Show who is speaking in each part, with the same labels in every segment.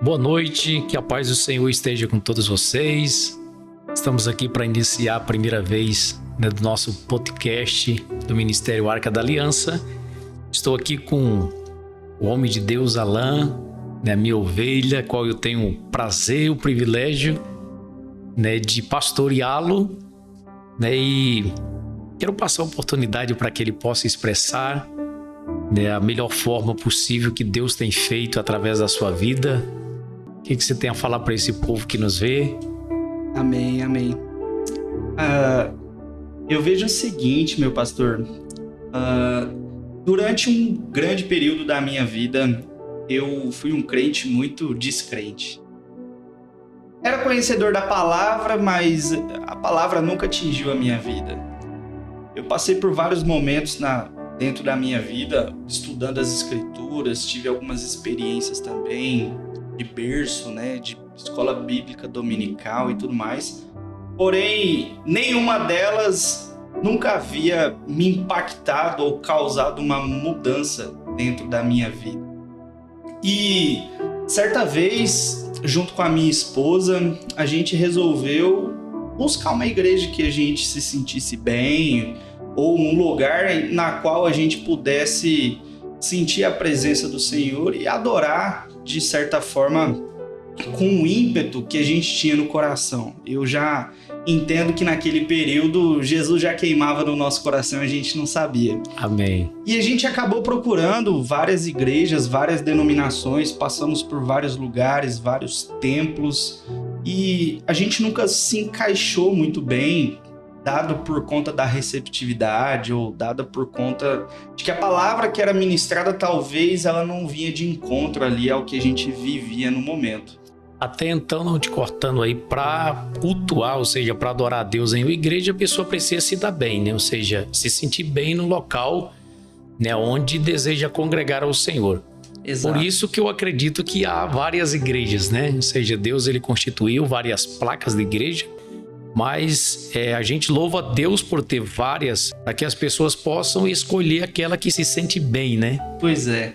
Speaker 1: Boa noite, que a paz do Senhor esteja com todos vocês. Estamos aqui para iniciar a primeira vez do nosso podcast do Ministério Arca da Aliança. Estou aqui com o homem de Deus, Alain, minha ovelha, qual eu tenho o prazer, o privilégio de pastoreá-lo, e quero passar a oportunidade para que ele possa expressar a melhor forma possível que Deus tem feito através da sua vida. O que você tem a falar para esse povo que nos vê?
Speaker 2: Amém. Eu vejo o seguinte, meu pastor. Durante um grande período da minha vida, eu fui um crente muito descrente. Era conhecedor da palavra, mas a palavra nunca atingiu a minha vida. Eu passei por vários momentos dentro da minha vida, estudando as escrituras, tive algumas experiências também de berço, de escola bíblica dominical e tudo mais. Porém, nenhuma delas nunca havia me impactado ou causado uma mudança dentro da minha vida. E certa vez, junto com a minha esposa, a gente resolveu buscar uma igreja que a gente se sentisse bem, ou um lugar na qual a gente pudesse sentir a presença do Senhor e adorar, de certa forma, com o ímpeto que a gente tinha no coração. Eu já entendo que naquele período Jesus já queimava no nosso coração e a gente não sabia.
Speaker 1: Amém.
Speaker 2: E a gente acabou procurando várias igrejas, várias denominações, passamos por vários lugares, vários templos, e a gente nunca se encaixou muito bem, dado por conta da receptividade ou dada por conta de que a palavra que era ministrada, talvez ela não vinha de encontro ali ao que a gente vivia no momento.
Speaker 1: Até então, não te cortando aí, para cultuar, ou seja, para adorar a Deus em uma igreja, a pessoa precisa se dar bem, ou seja, se sentir bem no local onde deseja congregar ao Senhor.
Speaker 2: Exato.
Speaker 1: Por isso que eu acredito que há várias igrejas, ou seja, Deus ele constituiu várias placas de igreja, mas a gente louva a Deus por ter várias, para que as pessoas possam escolher aquela que se sente bem,
Speaker 2: Pois é.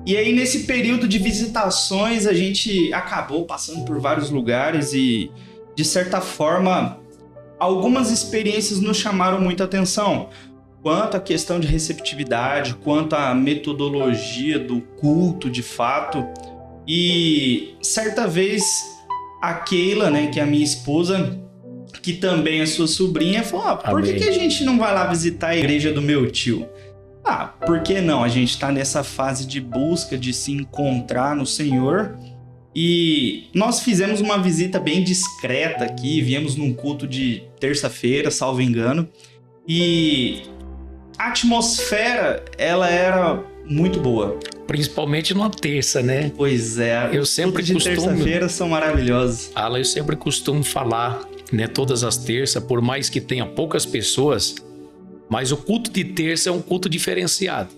Speaker 2: E aí, nesse período de visitações, a gente acabou passando por vários lugares e, de certa forma, algumas experiências nos chamaram muita atenção. Quanto à questão de receptividade, quanto à metodologia do culto, de fato. E, certa vez, a Keila, que é a minha esposa, que também é sua sobrinha, falou, por que a gente não vai lá visitar a igreja do meu tio? Por que não? A gente está nessa fase de busca, de se encontrar no Senhor. E nós fizemos uma visita bem discreta aqui, viemos num culto de terça-feira, salvo engano. E a atmosfera, ela era muito boa.
Speaker 1: Principalmente numa terça,
Speaker 2: Pois é,
Speaker 1: eu sempre
Speaker 2: de terça-feira são maravilhosos.
Speaker 1: Eu sempre costumo falar, todas as terças, por mais que tenha poucas pessoas, mas o culto de terça é um culto diferenciado.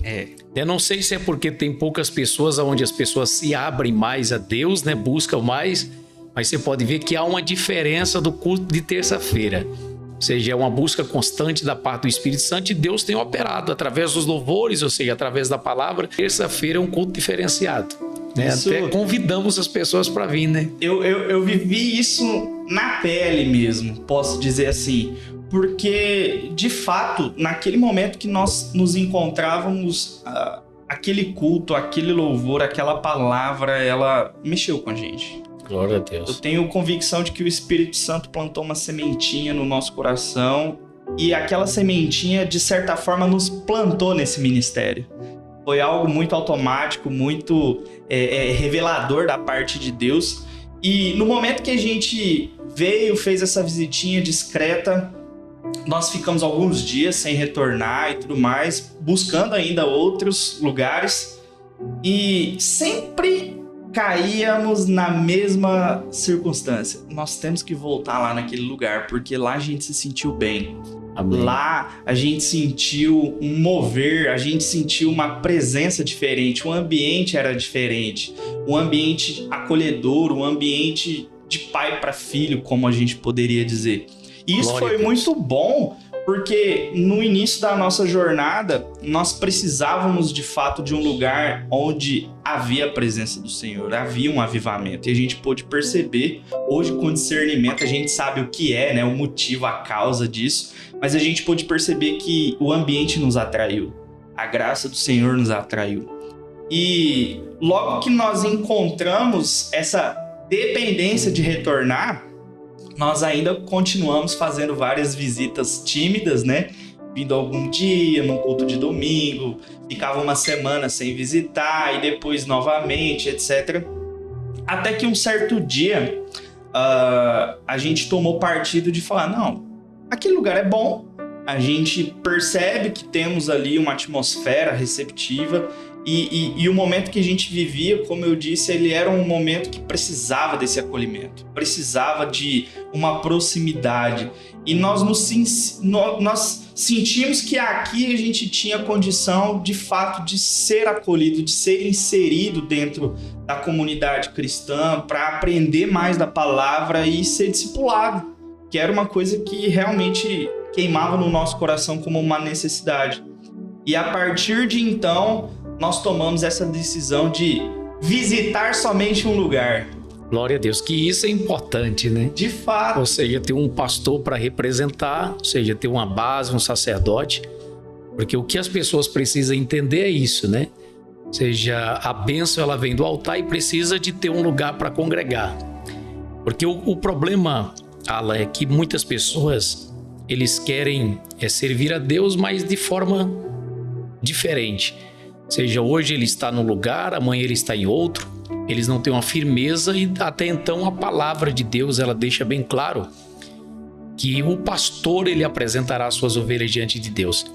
Speaker 1: Eu não sei se é porque tem poucas pessoas, onde as pessoas se abrem mais a Deus, buscam mais, mas você pode ver que há uma diferença do culto de terça-feira. Ou seja, é uma busca constante da parte do Espírito Santo e Deus tem operado através dos louvores, ou seja, através da palavra. Terça-feira é um culto diferenciado. Até convidamos as pessoas para vir,
Speaker 2: Eu vivi isso na pele mesmo, posso dizer assim. Porque, de fato, naquele momento que nós nos encontrávamos, aquele culto, aquele louvor, aquela palavra, ela mexeu com a gente.
Speaker 1: Glória a Deus.
Speaker 2: Eu tenho convicção de que o Espírito Santo plantou uma sementinha no nosso coração e aquela sementinha, de certa forma, nos plantou nesse ministério. Foi algo muito automático, muito revelador da parte de Deus. E no momento que a gente fez essa visitinha discreta, nós ficamos alguns dias sem retornar e tudo mais, buscando ainda outros lugares e sempre caíamos na mesma circunstância. Nós temos que voltar lá naquele lugar, porque lá a gente se sentiu bem.
Speaker 1: Amém.
Speaker 2: Lá a gente sentiu um mover, a gente sentiu uma presença diferente, o ambiente era diferente, um ambiente acolhedor, um ambiente de pai para filho, como a gente poderia dizer. E isso foi muito bom, Porque no início da nossa jornada, nós precisávamos de fato de um lugar onde havia a presença do Senhor, havia um avivamento. E a gente pôde perceber, hoje com discernimento, a gente sabe o que é, né, o motivo, a causa disso, mas a gente pôde perceber que o ambiente nos atraiu, a graça do Senhor nos atraiu. E logo que nós encontramos essa dependência de retornar, nós ainda continuamos fazendo várias visitas tímidas, né? Vindo algum dia, num culto de domingo, ficava uma semana sem visitar e depois novamente, etc. Até que um certo dia, a gente tomou partido de falar, não, aquele lugar é bom, a gente percebe que temos ali uma atmosfera receptiva e o momento que a gente vivia, como eu disse, ele era um momento que precisava desse acolhimento, precisava de uma proximidade. E nós sentimos que aqui a gente tinha condição, de fato, de ser acolhido, de ser inserido dentro da comunidade cristã para aprender mais da palavra e ser discipulado, que era uma coisa que realmente queimava no nosso coração como uma necessidade. E a partir de então, nós tomamos essa decisão de visitar somente um lugar.
Speaker 1: Glória a Deus, que isso é importante, né?
Speaker 2: De fato.
Speaker 1: Ou seja, ter um pastor para representar, ou seja, ter uma base, um sacerdote, porque o que as pessoas precisam entender é isso, né? Ou seja, a bênção ela vem do altar e precisa de ter um lugar para congregar. Porque o problema, Alan, é que muitas pessoas, eles querem servir a Deus, mas de forma diferente. Ou seja, hoje ele está num lugar, amanhã ele está em outro, eles não têm uma firmeza e até então a palavra de Deus ela deixa bem claro que o pastor ele apresentará as suas ovelhas diante de Deus.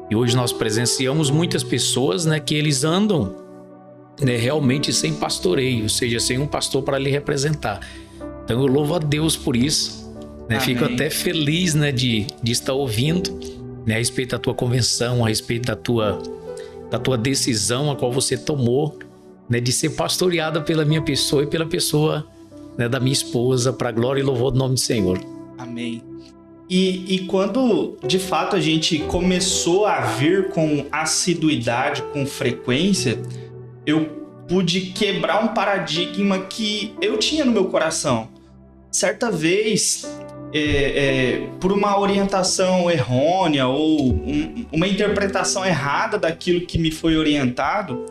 Speaker 1: E hoje nós presenciamos muitas pessoas, né, que eles andam, né, realmente sem pastoreio, ou seja, sem um pastor para lhe representar. Então eu louvo a Deus por isso, né? Fico até feliz, né, de estar ouvindo, né, a respeito da tua convenção, a respeito da tua decisão a qual você tomou, né, de ser pastoreada pela minha pessoa e pela pessoa, né, da minha esposa, para a glória e louvor do nome do Senhor.
Speaker 2: Amém. E quando de fato a gente começou a vir com assiduidade, com frequência, eu pude quebrar um paradigma que eu tinha no meu coração. Certa vez, por uma orientação errônea ou uma interpretação errada daquilo que me foi orientado,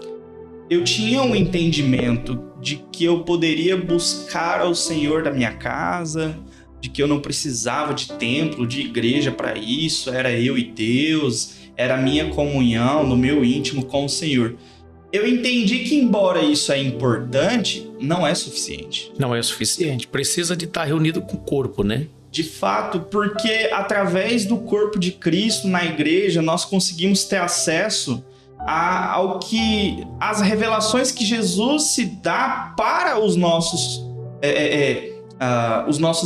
Speaker 2: eu tinha um entendimento de que eu poderia buscar ao Senhor da minha casa, de que eu não precisava de templo, de igreja para isso, era eu e Deus, era a minha comunhão no meu íntimo com o Senhor. Eu entendi que, embora isso é importante, não é suficiente.
Speaker 1: Não é suficiente, precisa de estar reunido com o corpo, né?
Speaker 2: De fato, porque através do corpo de Cristo na igreja, nós conseguimos ter acesso às revelações que Jesus se dá para os nossos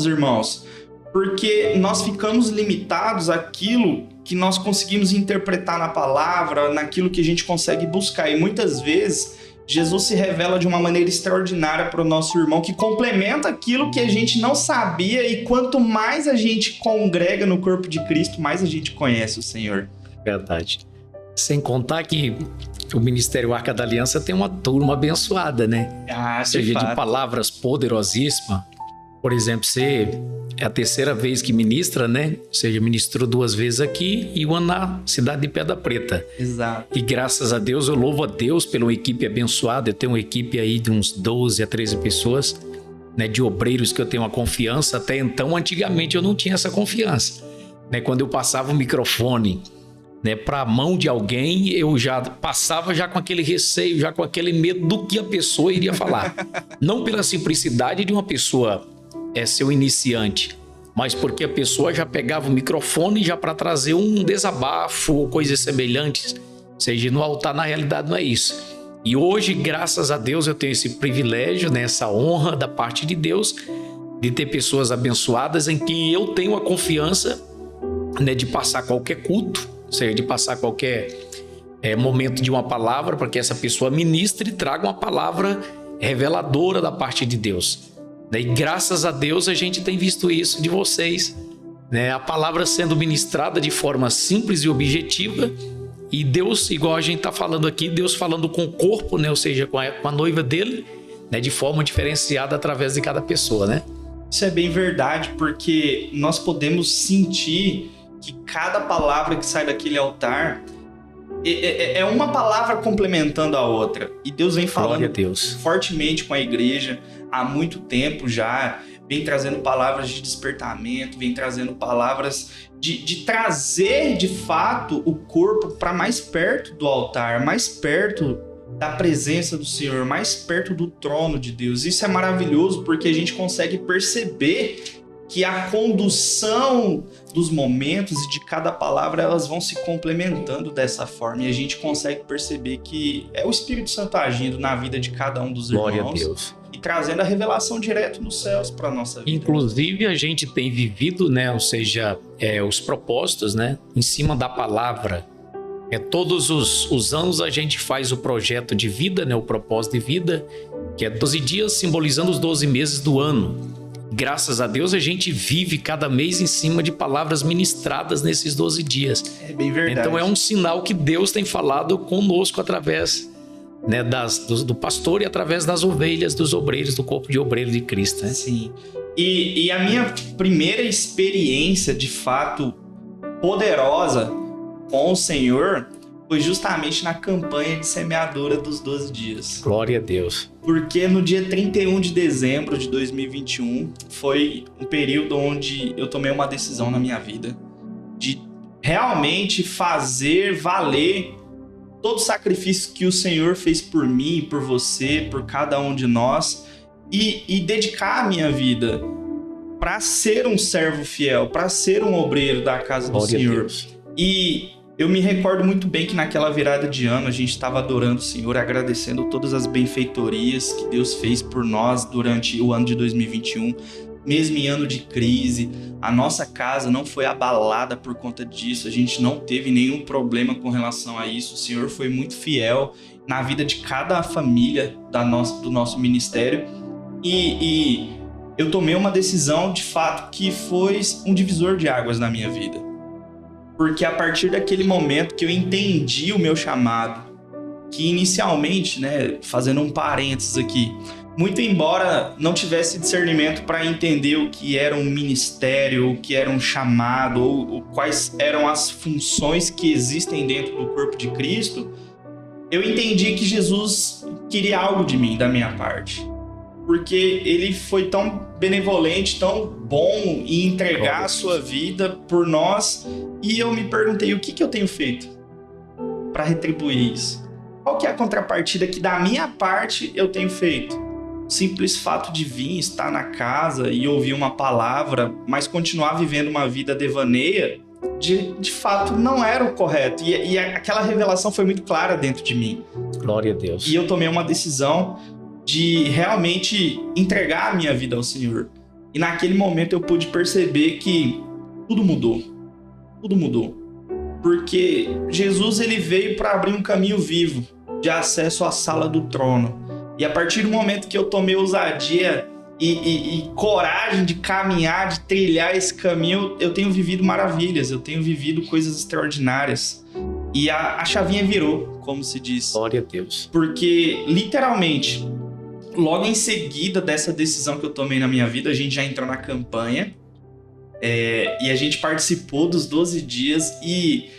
Speaker 2: irmãos. Porque nós ficamos limitados àquilo que nós conseguimos interpretar na palavra, naquilo que a gente consegue buscar. E muitas vezes, Jesus se revela de uma maneira extraordinária para o nosso irmão, que complementa aquilo que a gente não sabia. E quanto mais a gente congrega no corpo de Cristo, mais a gente conhece o Senhor.
Speaker 1: Verdade. Sem contar que o Ministério Arca da Aliança tem uma turma abençoada, né? Ou seja, de palavras poderosíssimas. Por exemplo, você é a terceira vez que ministra, né? Ou seja, ministrou 2 vezes aqui e uma na cidade de Pedra Preta.
Speaker 2: Exato.
Speaker 1: E graças a Deus, eu louvo a Deus pela equipe abençoada. Eu tenho uma equipe aí de uns 12 a 13 pessoas, né? De obreiros que eu tenho uma confiança. Até então, antigamente, eu não tinha essa confiança, né? Quando eu passava o microfone, né, para a mão de alguém, eu já passava já com aquele receio, já com aquele medo do que a pessoa iria falar. Não pela simplicidade de uma pessoa ser o iniciante, mas porque a pessoa já pegava o microfone já para trazer um desabafo ou coisas semelhantes. Ou seja, no altar, na realidade, não é isso. E hoje, graças a Deus, eu tenho esse privilégio, né, essa honra da parte de Deus, de ter pessoas abençoadas em quem eu tenho a confiança, né, de passar qualquer culto, ou seja, de passar qualquer momento de uma palavra, para que essa pessoa ministre e traga uma palavra reveladora da parte de Deus. E graças a Deus a gente tem visto isso de vocês, né? A palavra sendo ministrada de forma simples e objetiva, e Deus, igual a gente está falando aqui, Deus falando com o corpo, né? Ou seja, com a noiva dele, né? De forma diferenciada através de cada pessoa, né?
Speaker 2: Isso é bem verdade, porque nós podemos sentir que cada palavra que sai daquele altar é uma palavra complementando a outra. E Deus vem falando fortemente com a igreja há muito tempo já, vem trazendo palavras de despertamento, vem trazendo palavras de trazer de fato o corpo para mais perto do altar, mais perto da presença do Senhor, mais perto do trono de Deus. Isso é maravilhoso porque a gente consegue perceber que a condução dos momentos e de cada palavra, elas vão se complementando dessa forma, e a gente consegue perceber que é o Espírito Santo agindo na vida de cada um dos irmãos.
Speaker 1: Glória a Deus.
Speaker 2: E trazendo a revelação direto nos céus para a nossa vida.
Speaker 1: Inclusive, a gente tem vivido, né, ou seja, os propósitos, né, em cima da palavra. Todos os anos a gente faz o projeto de vida, né, o propósito de vida, que é 12 dias simbolizando os 12 meses do ano. Graças a Deus a gente vive cada mês em cima de palavras ministradas nesses 12 dias.
Speaker 2: É bem verdade.
Speaker 1: Então é um sinal que Deus tem falado conosco através, né, do pastor e através das ovelhas, dos obreiros, do corpo de obreiro de Cristo. Né?
Speaker 2: Sim. E a minha primeira experiência, de fato, poderosa com o Senhor foi justamente na campanha de semeadura dos 12 dias.
Speaker 1: Glória a Deus.
Speaker 2: Porque no dia 31 de dezembro de 2021 foi um período onde eu tomei uma decisão na minha vida de realmente fazer valer todo o sacrifício que o Senhor fez por mim, por você, por cada um de nós, e dedicar a minha vida para ser um servo fiel, para ser um obreiro da casa do Senhor. E eu me recordo muito bem que naquela virada de ano a gente estava adorando o Senhor, agradecendo todas as benfeitorias que Deus fez por nós durante o ano de 2021. Mesmo em ano de crise, a nossa casa não foi abalada por conta disso, a gente não teve nenhum problema com relação a isso. O Senhor foi muito fiel na vida de cada família do nosso ministério. E eu tomei uma decisão, de fato, que foi um divisor de águas na minha vida. Porque a partir daquele momento que eu entendi o meu chamado, que inicialmente, né, fazendo um parênteses aqui, muito embora não tivesse discernimento para entender o que era um ministério, o que era um chamado, ou quais eram as funções que existem dentro do corpo de Cristo, eu entendi que Jesus queria algo de mim, da minha parte. Porque ele foi tão benevolente, tão bom em entregar a sua vida por nós. E eu me perguntei, o que eu tenho feito para retribuir isso? Qual que é a contrapartida que da minha parte eu tenho feito? O simples fato de vir, estar na casa e ouvir uma palavra, mas continuar vivendo uma vida devaneia, de fato não era o correto. E aquela revelação foi muito clara dentro de mim.
Speaker 1: Glória a Deus.
Speaker 2: E eu tomei uma decisão de realmente entregar a minha vida ao Senhor. E naquele momento eu pude perceber que tudo mudou. Tudo mudou. Porque Jesus, ele veio para abrir um caminho vivo de acesso à sala do trono. E a partir do momento que eu tomei ousadia e coragem de caminhar, de trilhar esse caminho, eu tenho vivido maravilhas, eu tenho vivido coisas extraordinárias. E a chavinha virou, como se diz.
Speaker 1: Glória a Deus.
Speaker 2: Porque, literalmente, logo em seguida dessa decisão que eu tomei na minha vida, a gente já entrou na campanha e a gente participou dos 12 dias e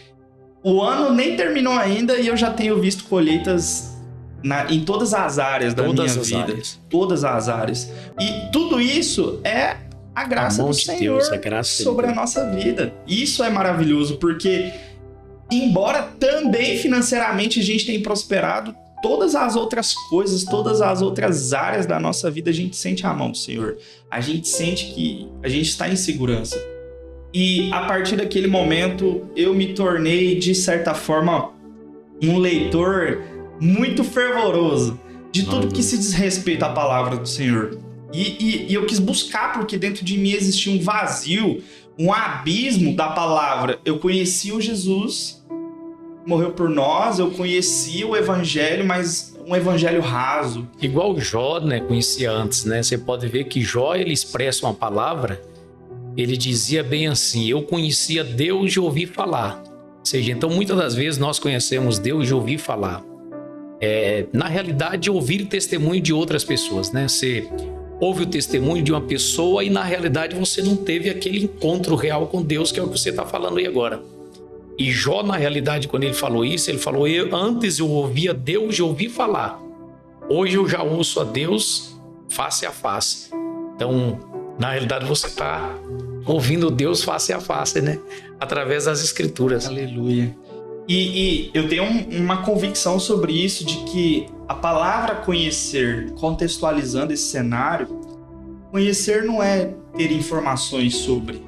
Speaker 2: o ano nem terminou ainda e eu já tenho visto colheitas em todas as áreas da minha vida. Todas as áreas. E tudo isso é a graça do Senhor sobre a nossa vida. Isso é maravilhoso, porque embora também financeiramente a gente tenha prosperado, todas as outras coisas, todas as outras áreas da nossa vida, a gente sente a mão do Senhor. A gente sente que a gente está em segurança. E a partir daquele momento, eu me tornei, de certa forma, um leitor muito fervoroso de tudo que se diz respeito à palavra do Senhor. E eu quis buscar, porque dentro de mim existia um vazio, um abismo da palavra. Eu conhecia o Jesus, morreu por nós, eu conhecia o evangelho, mas um evangelho raso.
Speaker 1: Igual Jó, né, conhecia antes, né? Você pode ver que Jó, ele expressa uma palavra ele dizia bem assim: eu conhecia Deus de ouvir falar. Ou seja, então muitas das vezes nós conhecemos Deus de ouvir falar. Na realidade, ouvir testemunho de outras pessoas, né? Você ouve o testemunho de uma pessoa e na realidade você não teve aquele encontro real com Deus, que é o que você está falando aí agora. E Jó, na realidade, quando ele falou isso, ele falou: antes eu ouvia Deus de ouvir falar, hoje eu já ouço a Deus face a face. Então, na realidade, você está ouvindo Deus face a face, né? Através das Escrituras.
Speaker 2: Aleluia. E eu tenho uma convicção sobre isso, de que a palavra conhecer, contextualizando esse cenário, conhecer não é ter informações sobre.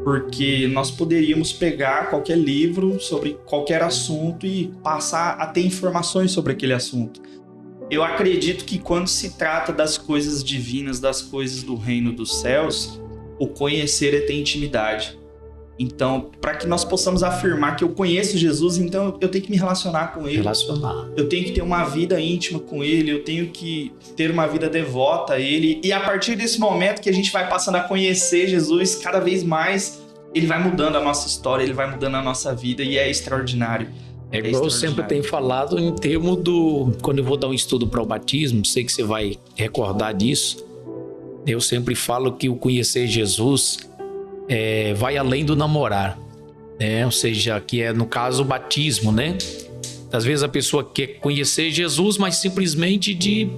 Speaker 2: Porque nós poderíamos pegar qualquer livro sobre qualquer assunto e passar a ter informações sobre aquele assunto. Eu acredito que quando se trata das coisas divinas, das coisas do reino dos céus, o conhecer é ter intimidade. Então, para que nós possamos afirmar que eu conheço Jesus, então eu tenho que me relacionar com Ele. Eu tenho que ter uma vida íntima com Ele, eu tenho que ter uma vida devota a Ele. E a partir desse momento que a gente vai passando a conhecer Jesus, cada vez mais Ele vai mudando a nossa história, Ele vai mudando a nossa vida, e é extraordinário.
Speaker 1: É igual eu sempre tenho falado em termos do... Quando eu vou dar um estudo para o batismo, sei que você vai recordar disso. Eu sempre falo que o conhecer Jesus vai além do namorar, né? Ou seja, que é no caso o batismo, né? Às vezes a pessoa quer conhecer Jesus, mas simplesmente de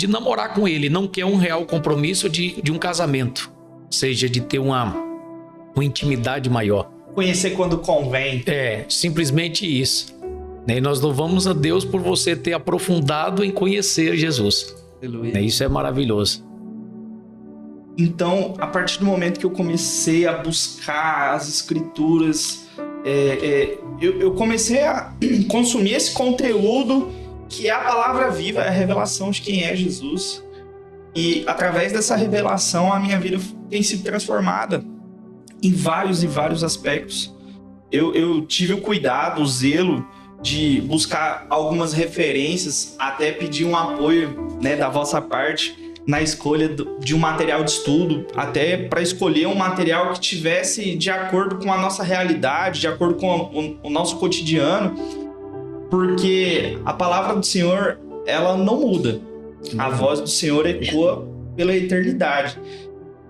Speaker 1: namorar com Ele, não quer um real compromisso de um casamento, ou seja, de ter uma intimidade maior.
Speaker 2: Conhecer quando convém.
Speaker 1: Simplesmente isso. E nós louvamos a Deus por você ter aprofundado em conhecer Jesus.
Speaker 2: Aleluia.
Speaker 1: Isso é maravilhoso.
Speaker 2: Então, a partir do momento que eu comecei a buscar as Escrituras, eu comecei a consumir esse conteúdo que é a palavra viva, é a revelação de quem é Jesus. E através dessa revelação, a minha vida tem sido transformada em vários e vários aspectos. Eu tive o cuidado, o zelo de buscar algumas referências, até pedir um apoio, né, da vossa parte na escolha de um material de estudo, até para escolher um material que tivesse de acordo com a nossa realidade, de acordo com o nosso cotidiano, porque a palavra do Senhor, ela não muda. A voz do Senhor ecoa pela eternidade.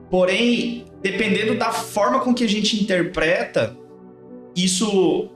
Speaker 2: Porém, dependendo da forma com que a gente interpreta, isso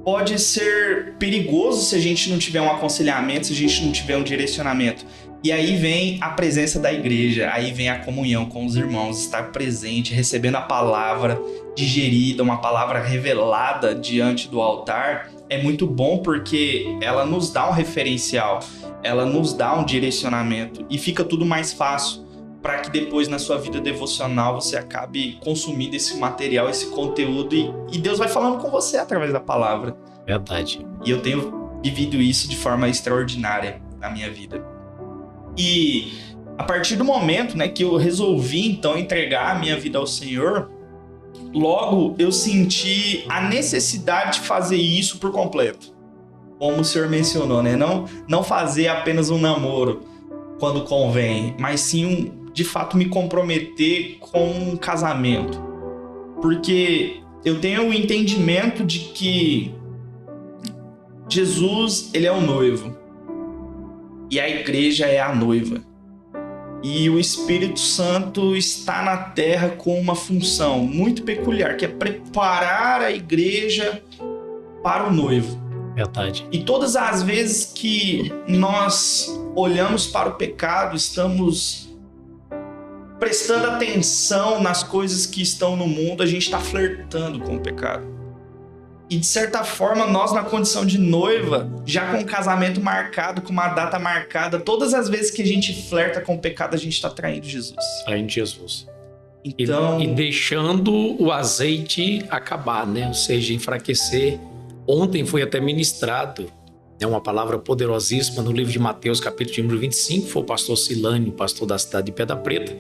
Speaker 2: pode ser perigoso se a gente não tiver um aconselhamento, se a gente não tiver um direcionamento. E aí vem a presença da igreja, aí vem a comunhão com os irmãos, estar presente, recebendo a palavra digerida, uma palavra revelada diante do altar. É muito bom porque ela nos dá um referencial, ela nos dá um direcionamento e fica tudo mais fácil para que depois na sua vida devocional você acabe consumindo esse material, esse conteúdo e Deus vai falando com você através da palavra.
Speaker 1: Verdade.
Speaker 2: E eu tenho vivido isso de forma extraordinária na minha vida. E a partir do momento, né, que eu resolvi então entregar a minha vida ao Senhor, logo eu senti a necessidade de fazer isso por completo. Como o Senhor mencionou, né? Não fazer apenas um namoro quando convém, mas sim de fato me comprometer com um casamento. Porque eu tenho o entendimento de que Jesus, ele é o noivo. E a igreja é a noiva. E o Espírito Santo está na terra com uma função muito peculiar, que é preparar a igreja para o noivo.
Speaker 1: Verdade.
Speaker 2: E todas as vezes que nós olhamos para o pecado, estamos prestando atenção nas coisas que estão no mundo, a gente está flertando com o pecado. E de certa forma, nós na condição de noiva, já com o casamento marcado, com uma data marcada, todas as vezes que a gente flerta com o pecado, a gente está traindo Jesus.
Speaker 1: Traindo Jesus.
Speaker 2: Então...
Speaker 1: E deixando o azeite acabar, né? Ou seja, enfraquecer. Ontem foi até ministrado, né, uma palavra poderosíssima no livro de Mateus, capítulo número 25, foi o pastor Silânio, pastor da cidade de Pedra Preta,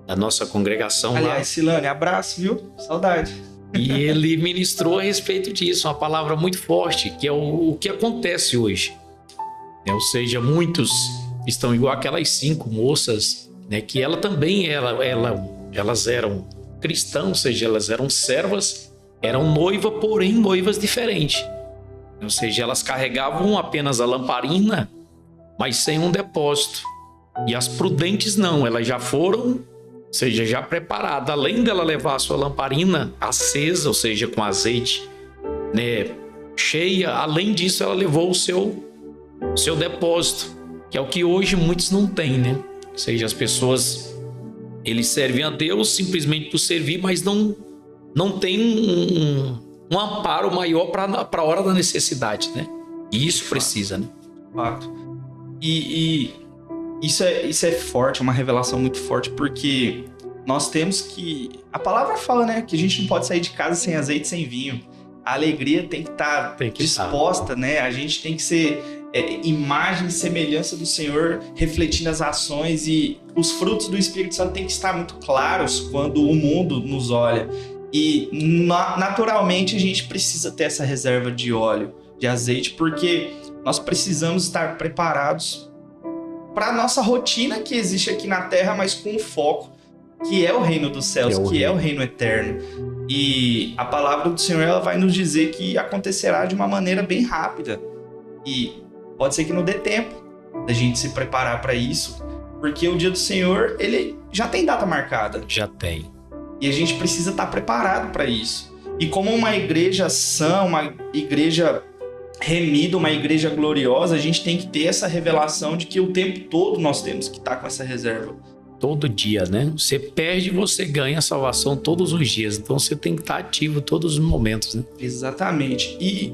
Speaker 1: da nossa congregação.
Speaker 2: Aliás,
Speaker 1: lá.
Speaker 2: Silânio, abraço, viu? Saudade.
Speaker 1: E ele ministrou a respeito disso, uma palavra muito forte, que é o que acontece hoje. Ou seja, muitos estão igual aquelas 5 moças, né, que ela também, Elas eram cristãs, ou seja, elas eram servas, eram noiva, porém noivas diferentes. Ou seja, elas carregavam apenas a lamparina, mas sem um depósito. E as prudentes não, elas já foram, ou seja, já preparadas. Além dela levar a sua lamparina acesa, ou seja, com azeite, né, cheia, além disso ela levou o seu depósito, que é o que hoje muitos não têm, né? Ou seja, as pessoas, eles servem a Deus simplesmente por servir, mas não tem um amparo maior para a hora da necessidade, né? E isso precisa, né?
Speaker 2: Fato. E isso é forte, é uma revelação muito forte, porque nós temos que... A palavra fala, né? Que a gente não pode sair de casa sem azeite, sem vinho. A alegria tem que estar disposta, né? A gente tem que ser imagem e semelhança do Senhor, refletindo as ações, e os frutos do Espírito Santo têm que estar muito claros quando o mundo nos olha. E naturalmente a gente precisa ter essa reserva de óleo, de azeite, porque nós precisamos estar preparados para a nossa rotina que existe aqui na Terra, mas com o foco que é o reino dos céus, que é o reino eterno. E a palavra do Senhor, ela vai nos dizer que acontecerá de uma maneira bem rápida. E pode ser que não dê tempo da gente se preparar para isso, porque o dia do Senhor, ele já tem data marcada.
Speaker 1: Já tem.
Speaker 2: E a gente precisa estar preparado para isso. E como uma igreja sã, uma igreja remida, uma igreja gloriosa, a gente tem que ter essa revelação de que o tempo todo nós temos que estar com essa reserva.
Speaker 1: Todo dia, né? Você perde, você ganha a salvação todos os dias. Então você tem que estar ativo todos os momentos, né?
Speaker 2: Exatamente. E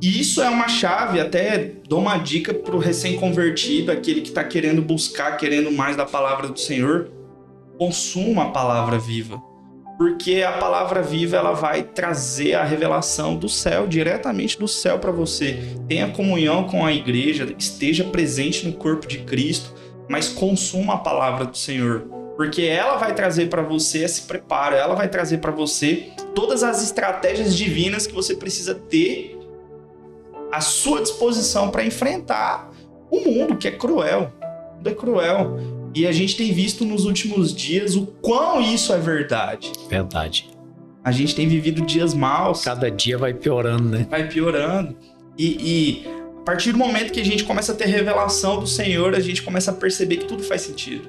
Speaker 2: isso é uma chave, até dou uma dica para o recém-convertido, aquele que está querendo buscar, querendo mais da palavra do Senhor. Consuma a palavra viva. Porque a palavra viva, ela vai trazer a revelação do céu, diretamente do céu para você. Tenha comunhão com a igreja, esteja presente no corpo de Cristo, mas consuma a palavra do Senhor, porque ela vai trazer para você esse preparo, ela vai trazer para você todas as estratégias divinas que você precisa ter à sua disposição para enfrentar o mundo, que é cruel. O mundo é cruel. E a gente tem visto nos últimos dias o quão isso é verdade.
Speaker 1: Verdade.
Speaker 2: A gente tem vivido dias maus.
Speaker 1: Cada dia vai piorando, né?
Speaker 2: Vai piorando. E a partir do momento que a gente começa a ter revelação do Senhor, a gente começa a perceber que tudo faz sentido.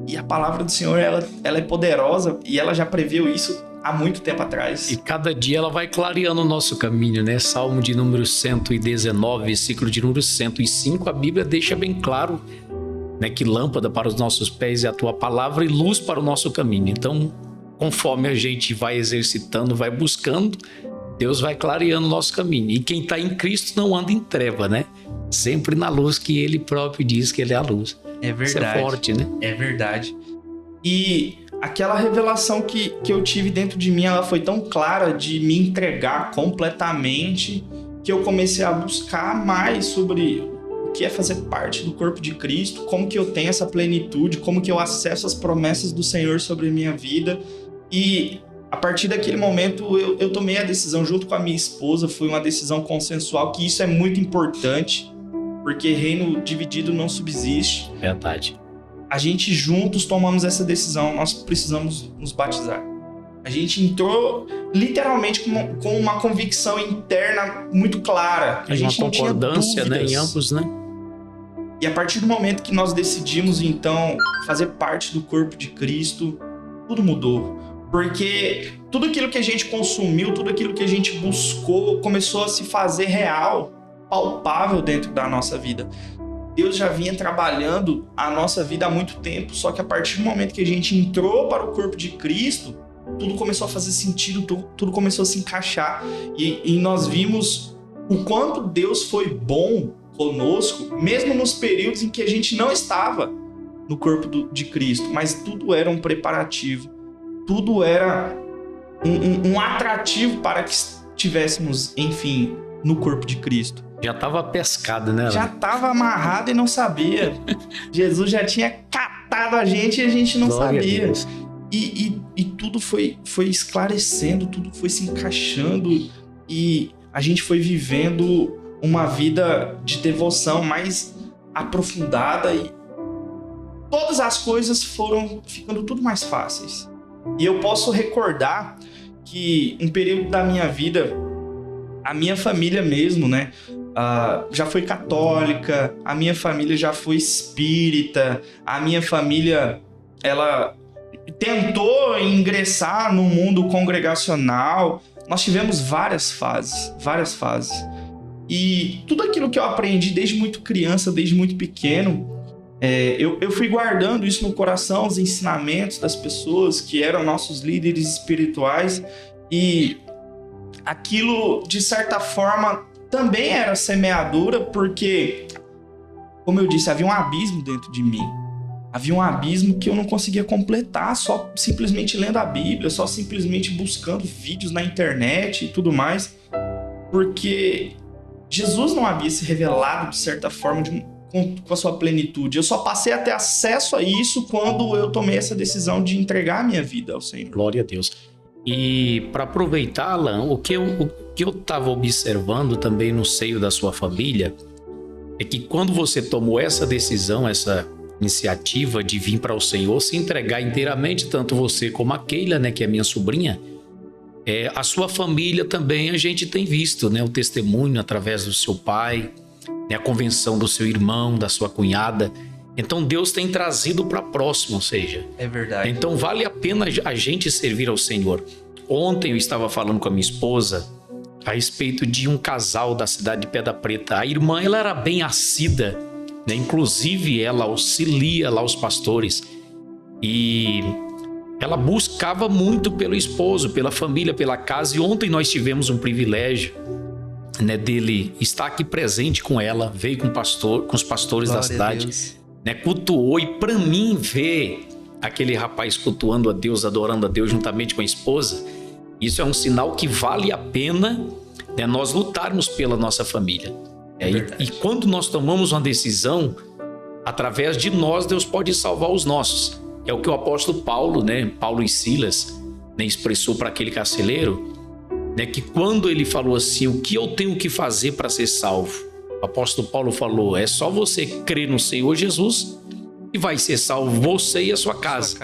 Speaker 2: E a palavra do Senhor, ela é poderosa e ela já previu isso há muito tempo atrás.
Speaker 1: E cada dia ela vai clareando o nosso caminho, né? Salmo de número 119, versículo de número 105, a Bíblia deixa bem claro, né, que lâmpada para os nossos pés é a tua palavra e luz para o nosso caminho. Então, conforme a gente vai exercitando, vai buscando, Deus vai clareando o nosso caminho. E quem está em Cristo não anda em treva, né? Sempre na luz, que Ele próprio diz que Ele é a luz.
Speaker 2: É verdade.
Speaker 1: Isso é forte, né?
Speaker 2: É verdade. E aquela revelação que eu tive dentro de mim, ela foi tão clara de me entregar completamente, que eu comecei a buscar mais sobre o que é fazer parte do corpo de Cristo, como que eu tenho essa plenitude, como que eu acesso as promessas do Senhor sobre a minha vida. E a partir daquele momento eu tomei a decisão junto com a minha esposa, foi uma decisão consensual, que isso é muito importante, porque reino dividido não subsiste.
Speaker 1: Verdade.
Speaker 2: A gente juntos tomamos essa decisão, nós precisamos nos batizar. A gente entrou literalmente com uma convicção interna muito clara. A gente
Speaker 1: uma concordância, né, em ambos, né?
Speaker 2: E a partir do momento que nós decidimos, então, fazer parte do corpo de Cristo, tudo mudou. Porque tudo aquilo que a gente consumiu, tudo aquilo que a gente buscou, começou a se fazer real, palpável dentro da nossa vida. Deus já vinha trabalhando a nossa vida há muito tempo, só que a partir do momento que a gente entrou para o corpo de Cristo, tudo começou a fazer sentido, tudo começou a se encaixar. E nós vimos o quanto Deus foi bom conosco, mesmo nos períodos em que a gente não estava no corpo de Cristo, mas tudo era um preparativo. Tudo era um atrativo para que estivéssemos, enfim, no corpo de Cristo.
Speaker 1: Já estava pescado, né?
Speaker 2: Já estava amarrado e não sabia. Jesus já tinha catado a gente e a gente não sabia. E tudo foi esclarecendo, tudo foi se encaixando e a gente foi vivendo uma vida de devoção mais aprofundada todas as coisas foram ficando tudo mais fáceis. E eu posso recordar que um período da minha vida, a minha família mesmo, né, já foi católica, a minha família já foi espírita, a minha família, ela tentou ingressar no mundo congregacional. Nós tivemos várias fases. E tudo aquilo que eu aprendi desde muito criança, desde muito pequeno, eu fui guardando isso no coração, os ensinamentos das pessoas que eram nossos líderes espirituais, e aquilo, de certa forma, também era semeadura, porque, como eu disse, havia um abismo dentro de mim. Havia um abismo que eu não conseguia completar só simplesmente lendo a Bíblia, só simplesmente buscando vídeos na internet e tudo mais, porque Jesus não havia se revelado, de certa forma, com a sua plenitude. Eu só passei a ter acesso a isso quando eu tomei essa decisão de entregar a minha vida ao Senhor.
Speaker 1: Glória a Deus. E para aproveitar, Alan, o que eu estava observando também no seio da sua família é que quando você tomou essa decisão, essa iniciativa de vir para o Senhor, se entregar inteiramente, tanto você como a Keila, né, que é minha sobrinha, a sua família também, a gente tem visto, né, o testemunho através do seu pai, né, a convenção do seu irmão, da sua cunhada. Então Deus tem trazido para próximo, ou seja...
Speaker 2: É verdade.
Speaker 1: Então vale a pena a gente servir ao Senhor. Ontem eu estava falando com a minha esposa a respeito de um casal da cidade de Pedra Preta. A irmã, ela era bem assídua, né? Inclusive ela auxilia lá os pastores. E ela buscava muito pelo esposo, pela família, pela casa. E ontem nós tivemos um privilégio, né, dele estar aqui presente com ela. Veio com os pastores da cidade, né, cultuou. E para mim ver aquele rapaz cultuando a Deus, adorando a Deus juntamente com a esposa, isso é um sinal que vale a pena, né, nós lutarmos pela nossa família. E quando nós tomamos uma decisão, através de nós, Deus pode salvar os nossos. É o que o apóstolo Paulo, né, Paulo e Silas, né, expressou para aquele carcereiro, né, que quando ele falou assim: o que eu tenho que fazer para ser salvo? O apóstolo Paulo falou: é só você crer no Senhor Jesus e vai ser salvo você e a sua casa.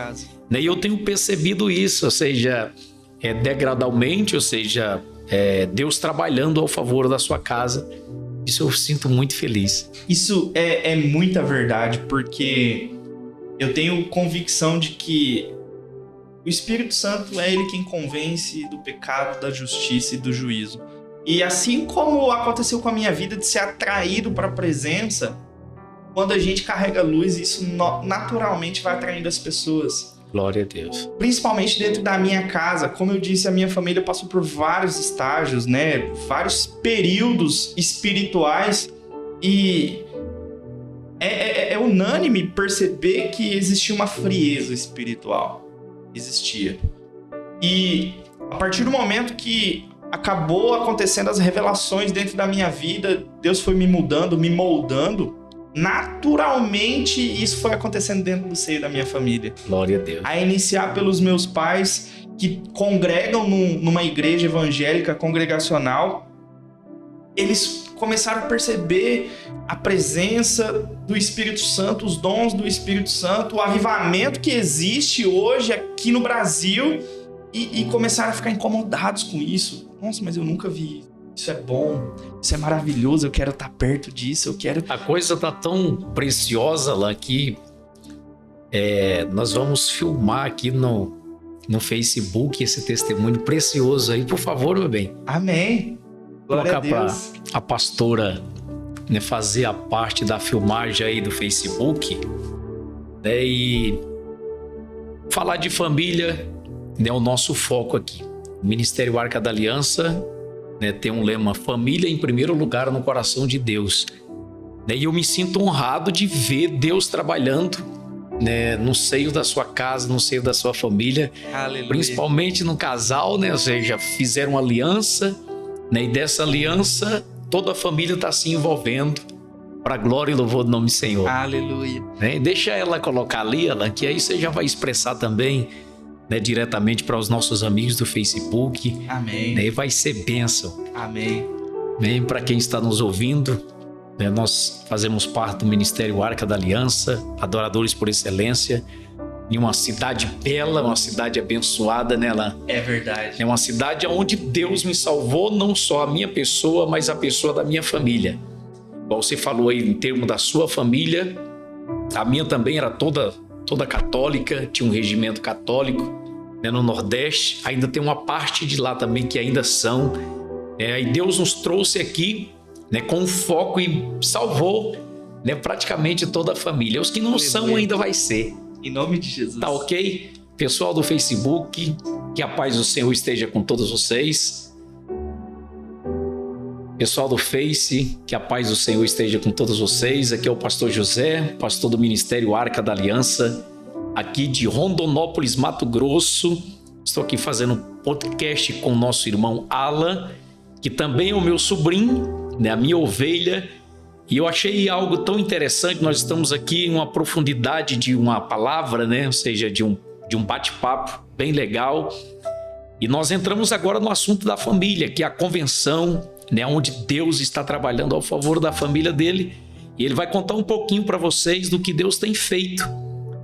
Speaker 1: Né, e eu tenho percebido isso, ou seja, degradalmente, ou seja, Deus trabalhando ao favor da sua casa. Isso eu sinto muito feliz.
Speaker 2: Isso é muita verdade, porque eu tenho convicção de que o Espírito Santo é ele quem convence do pecado, da justiça e do juízo. E assim como aconteceu com a minha vida, de ser atraído para a presença, quando a gente carrega luz, isso naturalmente vai atraindo as pessoas.
Speaker 1: Glória a Deus.
Speaker 2: Principalmente dentro da minha casa. Como eu disse, a minha família passou por vários estágios, né? Vários períodos espirituais. E é unânime perceber que existia uma frieza espiritual. Existia. E a partir do momento que acabou acontecendo as revelações dentro da minha vida, Deus foi me mudando, me moldando. Naturalmente, isso foi acontecendo dentro do seio da minha família.
Speaker 1: Glória a Deus.
Speaker 2: A iniciar pelos meus pais, que congregam numa igreja evangélica congregacional. Eles começaram a perceber a presença do Espírito Santo, os dons do Espírito Santo, o avivamento que existe hoje aqui no Brasil, e começaram a ficar incomodados com isso. Nossa, mas eu nunca vi. Isso é bom, isso é maravilhoso, eu quero estar perto disso, eu quero...
Speaker 1: A coisa tá tão preciosa lá que nós vamos filmar aqui no Facebook esse testemunho precioso aí, por favor, meu bem.
Speaker 2: Amém.
Speaker 1: Colocar para a pastora, né, fazer a parte da filmagem aí do Facebook, né, e falar de família, né, o nosso foco aqui. O Ministério Arca da Aliança, né, tem um lema: família em primeiro lugar no coração de Deus. Né, e eu me sinto honrado de ver Deus trabalhando, né, no seio da sua casa, no seio da sua família.
Speaker 2: Aleluia.
Speaker 1: Principalmente no casal, né, ou seja, fizeram uma aliança, né, e dessa aliança toda a família está se envolvendo para a glória e louvor do nome do Senhor.
Speaker 2: Aleluia.
Speaker 1: Né, deixa ela colocar ali, Alan, que aí você já vai expressar também, né, diretamente para os nossos amigos do Facebook.
Speaker 2: Amém.
Speaker 1: Né, e vai ser bênção.
Speaker 2: Amém.
Speaker 1: Para quem está nos ouvindo, Nós fazemos parte do Ministério Arca da Aliança, adoradores por excelência, em uma cidade bela, uma cidade abençoada, né, Alan?
Speaker 2: É verdade.
Speaker 1: É uma cidade onde Deus me salvou, não só a minha pessoa, mas a pessoa da minha família. Igual você falou aí, em termos da sua família, a minha também era toda católica, tinha um regimento católico, né, no Nordeste. Ainda tem uma parte de lá também que ainda são. E Deus nos trouxe aqui, né, com foco e salvou, né, praticamente toda a família. Os que não são ainda vai ser.
Speaker 2: Em nome de Jesus.
Speaker 1: Tá ok? Pessoal do Facebook, que a paz do Senhor esteja com todos vocês. Pessoal do Face, que a paz do Senhor esteja com todos vocês. Aqui é o pastor José, pastor do Ministério Arca da Aliança, aqui de Rondonópolis, Mato Grosso. Estou aqui fazendo um podcast com o nosso irmão Alan, que também é o meu sobrinho, né, a minha ovelha. E eu achei algo tão interessante. Nós estamos aqui em uma profundidade de uma palavra, né? Ou seja, de um bate-papo bem legal. E nós entramos agora no assunto da família, que é a convenção, né? Onde Deus está trabalhando ao favor da família dele. E ele vai contar um pouquinho para vocês do que Deus tem feito,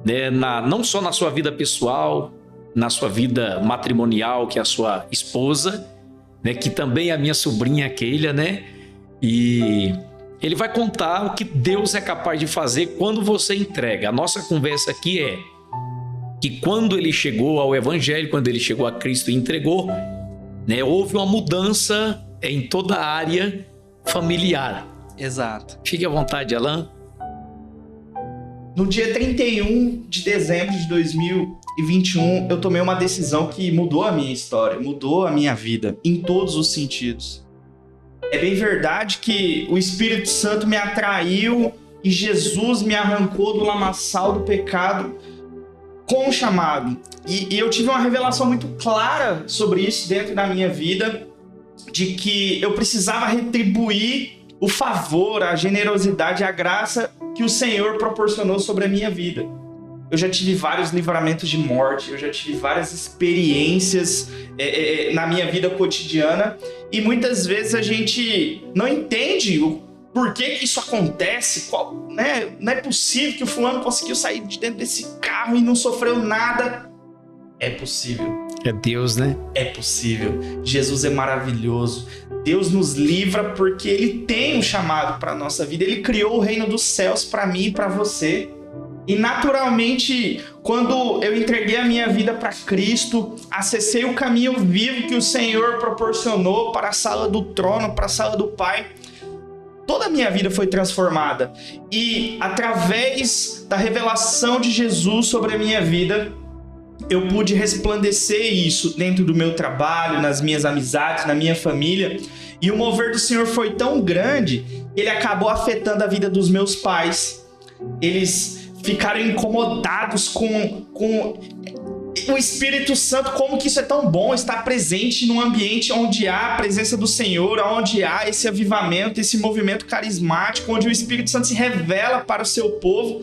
Speaker 1: né? Não só na sua vida pessoal, na sua vida matrimonial, que é a sua esposa, né? Que também é a minha sobrinha Keila, né? E ele vai contar o que Deus é capaz de fazer quando você entrega. A nossa conversa aqui é que quando ele chegou ao Evangelho, quando ele chegou a Cristo e entregou, né, houve uma mudança em toda a área familiar.
Speaker 2: Exato.
Speaker 1: Fique à vontade, Alan.
Speaker 2: No dia 31 de dezembro de 2021, eu tomei uma decisão que mudou a minha história, mudou a minha vida, em todos os sentidos. É bem verdade que o Espírito Santo me atraiu e Jesus me arrancou do lamaçal do pecado com o chamado. E eu tive uma revelação muito clara sobre isso dentro da minha vida, de que eu precisava retribuir o favor, a generosidade e a graça que o Senhor proporcionou sobre a minha vida. Eu já tive vários livramentos de morte, eu já tive várias experiências na minha vida cotidiana, e muitas vezes a gente não entende o porquê que isso acontece, né? Não é possível que o fulano conseguiu sair de dentro desse carro e não sofreu nada. É possível.
Speaker 1: É Deus, né?
Speaker 2: É possível. Jesus é maravilhoso. Deus nos livra porque Ele tem um chamado para a nossa vida. Ele criou o reino dos céus para mim e para você. E naturalmente, quando eu entreguei a minha vida para Cristo, acessei o caminho vivo que o Senhor proporcionou para a sala do trono, para a sala do Pai, toda a minha vida foi transformada. E através da revelação de Jesus sobre a minha vida, eu pude resplandecer isso dentro do meu trabalho, nas minhas amizades, na minha família. E o mover do Senhor foi tão grande, ele acabou afetando a vida dos meus pais. Eles ficaram incomodados com o Espírito Santo, como que isso é tão bom estar presente num ambiente onde há a presença do Senhor, onde há esse avivamento, esse movimento carismático, onde o Espírito Santo se revela para o seu povo.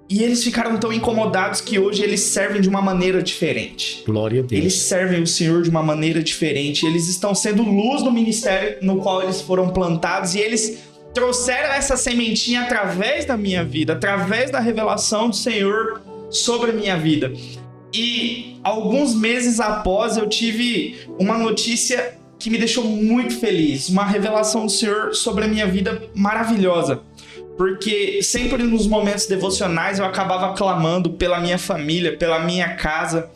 Speaker 2: E eles ficaram tão incomodados que hoje eles servem de uma maneira diferente.
Speaker 1: Glória a Deus.
Speaker 2: Eles servem o Senhor de uma maneira diferente. Eles estão sendo luz no ministério no qual eles foram plantados, e eles trouxeram essa sementinha através da minha vida, através da revelação do Senhor sobre a minha vida. E alguns meses após, eu tive uma notícia que me deixou muito feliz, uma revelação do Senhor sobre a minha vida maravilhosa. Porque sempre nos momentos devocionais eu acabava clamando pela minha família, pela minha casa.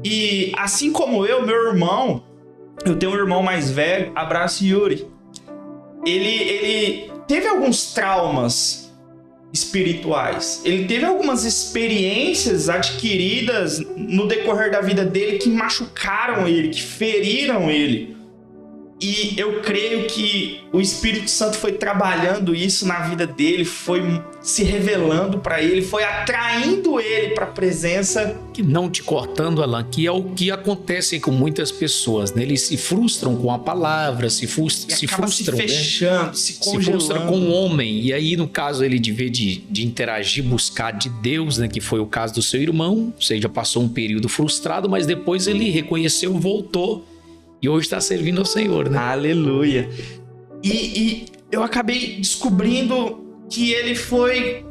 Speaker 2: E assim como eu, meu irmão, eu tenho um irmão mais velho, abraço Yuri. Ele teve alguns traumas espirituais. Ele teve algumas experiências adquiridas no decorrer da vida dele que machucaram ele, que feriram ele. E eu creio que o Espírito Santo foi trabalhando isso na vida dele, foi se revelando para ele, foi atraindo ele para a presença.
Speaker 1: Que não te cortando, Alan, que é o que acontece com muitas pessoas, né? Eles se frustram com a palavra, se frustram,
Speaker 2: se fechando, né? Se congelando. Se frustram
Speaker 1: com o homem. E aí, no caso, ele de ver de interagir, buscar de Deus, né? Que foi o caso do seu irmão, ou seja, passou um período frustrado, mas depois ele reconheceu, voltou. E hoje está servindo ao Senhor, né?
Speaker 2: Aleluia. E eu acabei descobrindo que ele foi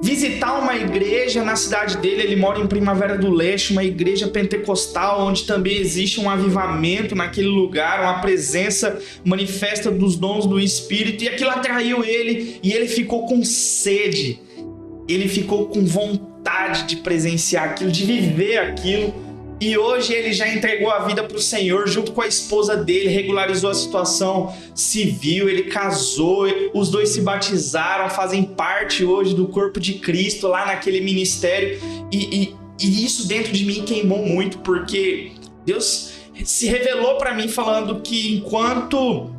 Speaker 2: visitar uma igreja na cidade dele. Ele mora em Primavera do Leste, uma igreja pentecostal, onde também existe um avivamento naquele lugar, uma presença manifesta dos dons do Espírito, e aquilo atraiu ele, e ele ficou com sede, ele ficou com vontade de presenciar aquilo, de viver aquilo. E hoje ele já entregou a vida para o Senhor junto com a esposa dele, regularizou a situação civil, ele casou, os dois se batizaram, fazem parte hoje do corpo de Cristo lá naquele ministério. E isso dentro de mim queimou muito, porque Deus se revelou para mim falando que enquanto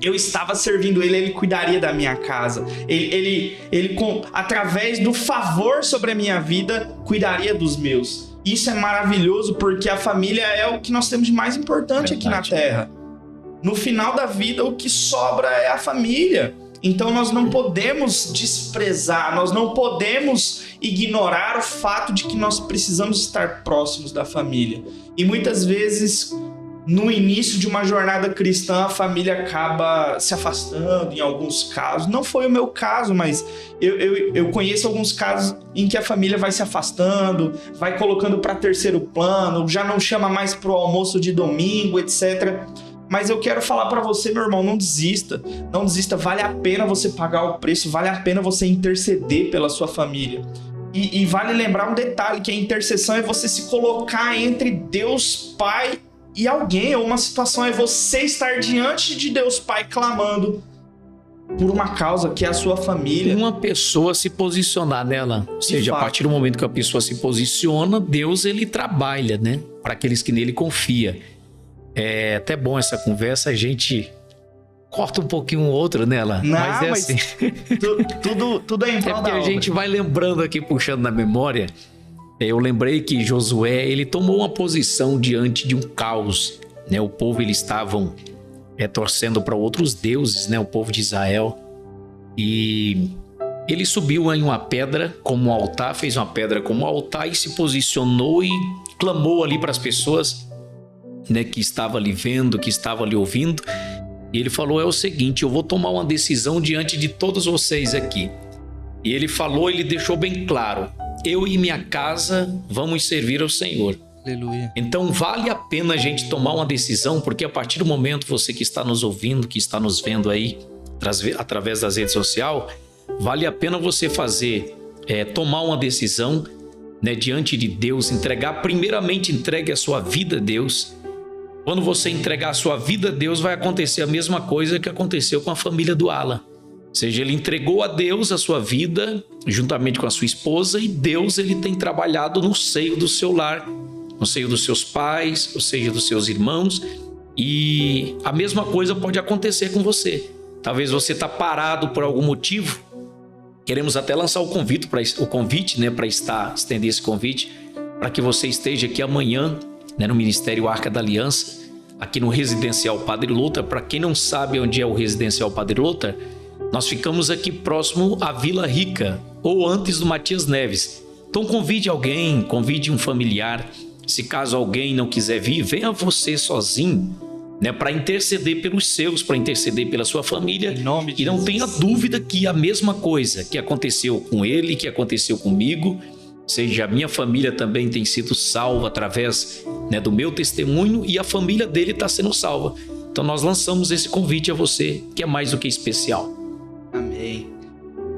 Speaker 2: eu estava servindo ele, ele cuidaria da minha casa. Ele através do favor sobre a minha vida, cuidaria dos meus. Isso é maravilhoso, porque a família é o que nós temos de mais importante aqui na Terra. No final da vida, o que sobra é a família. Então nós não podemos desprezar, nós não podemos ignorar o fato de que nós precisamos estar próximos da família. E muitas vezes, no início de uma jornada cristã, a família acaba se afastando em alguns casos. Não foi o meu caso, mas eu conheço alguns casos em que a família vai se afastando, vai colocando para terceiro plano, já não chama mais para o almoço de domingo, etc. Mas eu quero falar para você, meu irmão, não desista. Não desista, vale a pena você pagar o preço, vale a pena você interceder pela sua família. E vale lembrar um detalhe, que a intercessão é você se colocar entre Deus Pai e alguém, ou uma situação, é você estar diante de Deus Pai clamando por uma causa que é a sua família.
Speaker 1: Uma pessoa se posicionar nela, ou seja, a partir do momento que a pessoa se posiciona, Deus ele trabalha, né? Para aqueles que nele confiam. É até bom essa conversa, a gente corta um pouquinho o outro nela.
Speaker 2: Não,
Speaker 1: mas é assim.
Speaker 2: Tudo é em prol da obra.
Speaker 1: A gente vai lembrando aqui, puxando na memória. Eu lembrei que Josué, ele tomou uma posição diante de um caos, né? O povo, eles estavam torcendo para outros deuses, né? O povo de Israel. E ele subiu em uma pedra como um altar, fez uma pedra como um altar e se posicionou e clamou ali para as pessoas, né? Que estavam ali vendo, que estavam ali ouvindo. E ele falou, é o seguinte, eu vou tomar uma decisão diante de todos vocês aqui. E ele falou, ele deixou bem claro, eu e minha casa vamos servir ao Senhor.
Speaker 2: Aleluia.
Speaker 1: Então vale a pena a gente tomar uma decisão, porque a partir do momento, você que está nos ouvindo, que está nos vendo aí através das redes sociais, vale a pena você tomar uma decisão, né, diante de Deus, entregue a sua vida a Deus. Quando você entregar a sua vida a Deus, vai acontecer a mesma coisa que aconteceu com a família do Alan. Ou seja, ele entregou a Deus a sua vida, juntamente com a sua esposa, e Deus ele tem trabalhado no seio do seu lar, no seio dos seus pais, ou seja, dos seus irmãos, e a mesma coisa pode acontecer com você. Talvez você está parado por algum motivo. Queremos até lançar o convite, né, para estender esse convite, para que você esteja aqui amanhã, né, no Ministério Arca da Aliança, aqui no Residencial Padre Lothar. Para quem não sabe onde é o Residencial Padre Lothar, nós ficamos aqui próximo à Vila Rica, ou antes do Matias Neves. Então convide alguém, convide um familiar. Se caso alguém não quiser vir, venha você sozinho, né, para interceder pelos seus, para interceder pela sua família.
Speaker 2: Em nome de
Speaker 1: E não
Speaker 2: Jesus.
Speaker 1: tenha dúvida que a mesma coisa que aconteceu com ele, que aconteceu comigo, ou seja, a minha família também tem sido salva através, né, do meu testemunho, e a família dele está sendo salva. Então nós lançamos esse convite a você, que é mais do que especial.
Speaker 2: Amém.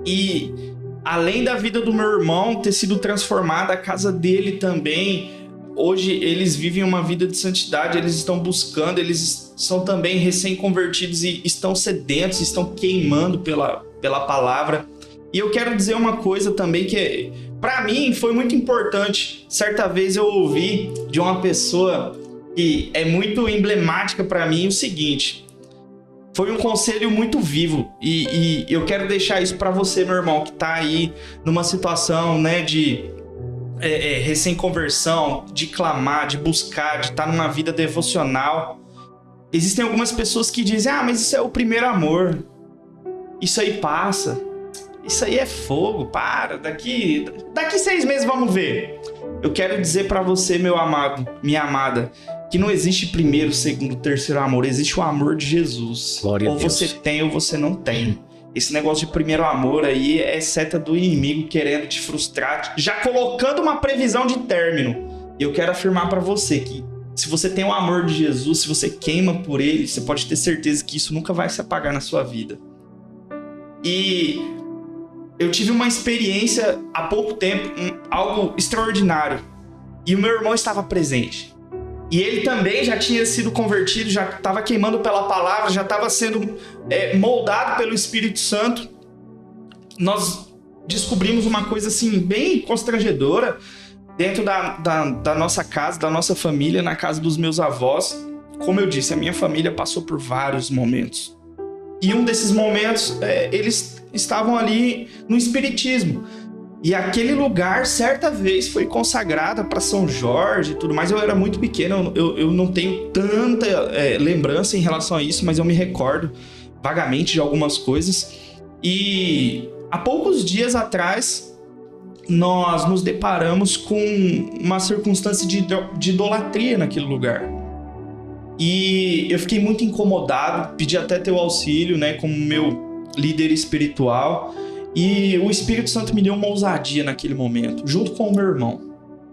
Speaker 2: E além da vida do meu irmão ter sido transformada, a casa dele também, hoje eles vivem uma vida de santidade, eles estão buscando, eles são também recém-convertidos e estão sedentos, estão queimando pela palavra. E eu quero dizer uma coisa também que para mim foi muito importante. Certa vez eu ouvi de uma pessoa que é muito emblemática para mim o seguinte: foi um conselho muito vivo, e eu quero deixar isso para você, meu irmão, que tá aí numa situação, né, de recém-conversão, de clamar, de buscar, de estar numa vida devocional. Existem algumas pessoas que dizem, mas isso é o primeiro amor, isso aí passa, isso aí é fogo, para, daqui 6 meses vamos ver. Eu quero dizer para você, meu amado, minha amada, que não existe primeiro, segundo, terceiro amor, existe o amor de Jesus.
Speaker 1: Glória a
Speaker 2: ou
Speaker 1: Deus.
Speaker 2: você tem ou você não tem. Esse negócio de primeiro amor aí é seta do inimigo querendo te frustrar, já colocando uma previsão de término. E eu quero afirmar pra você que se você tem o amor de Jesus, se você queima por ele, você pode ter certeza que isso nunca vai se apagar na sua vida. E eu tive uma experiência há pouco tempo, algo extraordinário. E o meu irmão estava presente. E ele também já tinha sido convertido, já estava queimando pela palavra, já estava sendo moldado pelo Espírito Santo. Nós descobrimos uma coisa assim, bem constrangedora, dentro da nossa casa, da nossa família, na casa dos meus avós. Como eu disse, a minha família passou por vários momentos. E um desses momentos, eles estavam ali no espiritismo. E aquele lugar, certa vez, foi consagrado para São Jorge e tudo mais. Eu era muito pequeno, eu não tenho tanta lembrança em relação a isso, mas eu me recordo vagamente de algumas coisas. E há poucos dias atrás, nós nos deparamos com uma circunstância de idolatria naquele lugar. E eu fiquei muito incomodado, pedi até teu auxílio, né, como meu líder espiritual. E o Espírito Santo me deu uma ousadia naquele momento, junto com o meu irmão.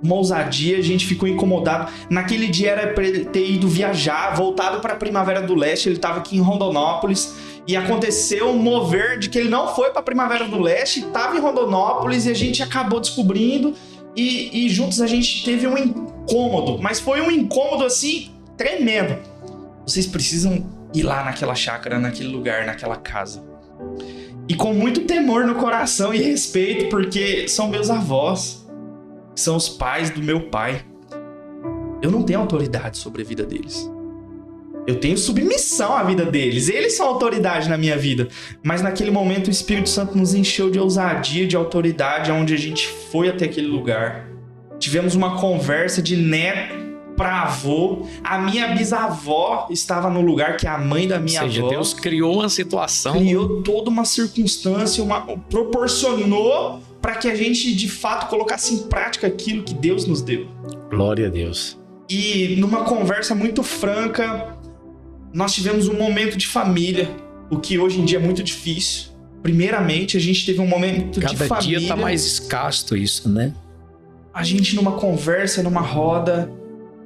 Speaker 2: Uma ousadia, a gente ficou incomodado. Naquele dia era para ele ter ido viajar, voltado para a Primavera do Leste, ele estava aqui em Rondonópolis. E aconteceu um mover de que ele não foi para a Primavera do Leste, estava em Rondonópolis e a gente acabou descobrindo. E juntos a gente teve um incômodo, mas foi um incômodo assim, tremendo. Vocês precisam ir lá naquela chácara, naquele lugar, naquela casa. E com muito temor no coração e respeito, porque são meus avós, são os pais do meu pai. Eu não tenho autoridade sobre a vida deles. Eu tenho submissão à vida deles. Eles são autoridade na minha vida. Mas naquele momento o Espírito Santo nos encheu de ousadia, de autoridade, onde a gente foi até aquele lugar. Tivemos uma conversa de neto para avô. A minha bisavó estava no lugar, que é a mãe da minha avó.
Speaker 1: Ou seja, Deus criou uma situação.
Speaker 2: Criou toda uma circunstância, proporcionou para que a gente, de fato, colocasse em prática aquilo que Deus nos deu.
Speaker 1: Glória a Deus.
Speaker 2: E numa conversa muito franca, nós tivemos um momento de família, o que hoje em dia é muito difícil. Primeiramente, a gente teve um momento de família.
Speaker 1: Cada dia tá mais escasso isso, né?
Speaker 2: A gente numa conversa, numa roda,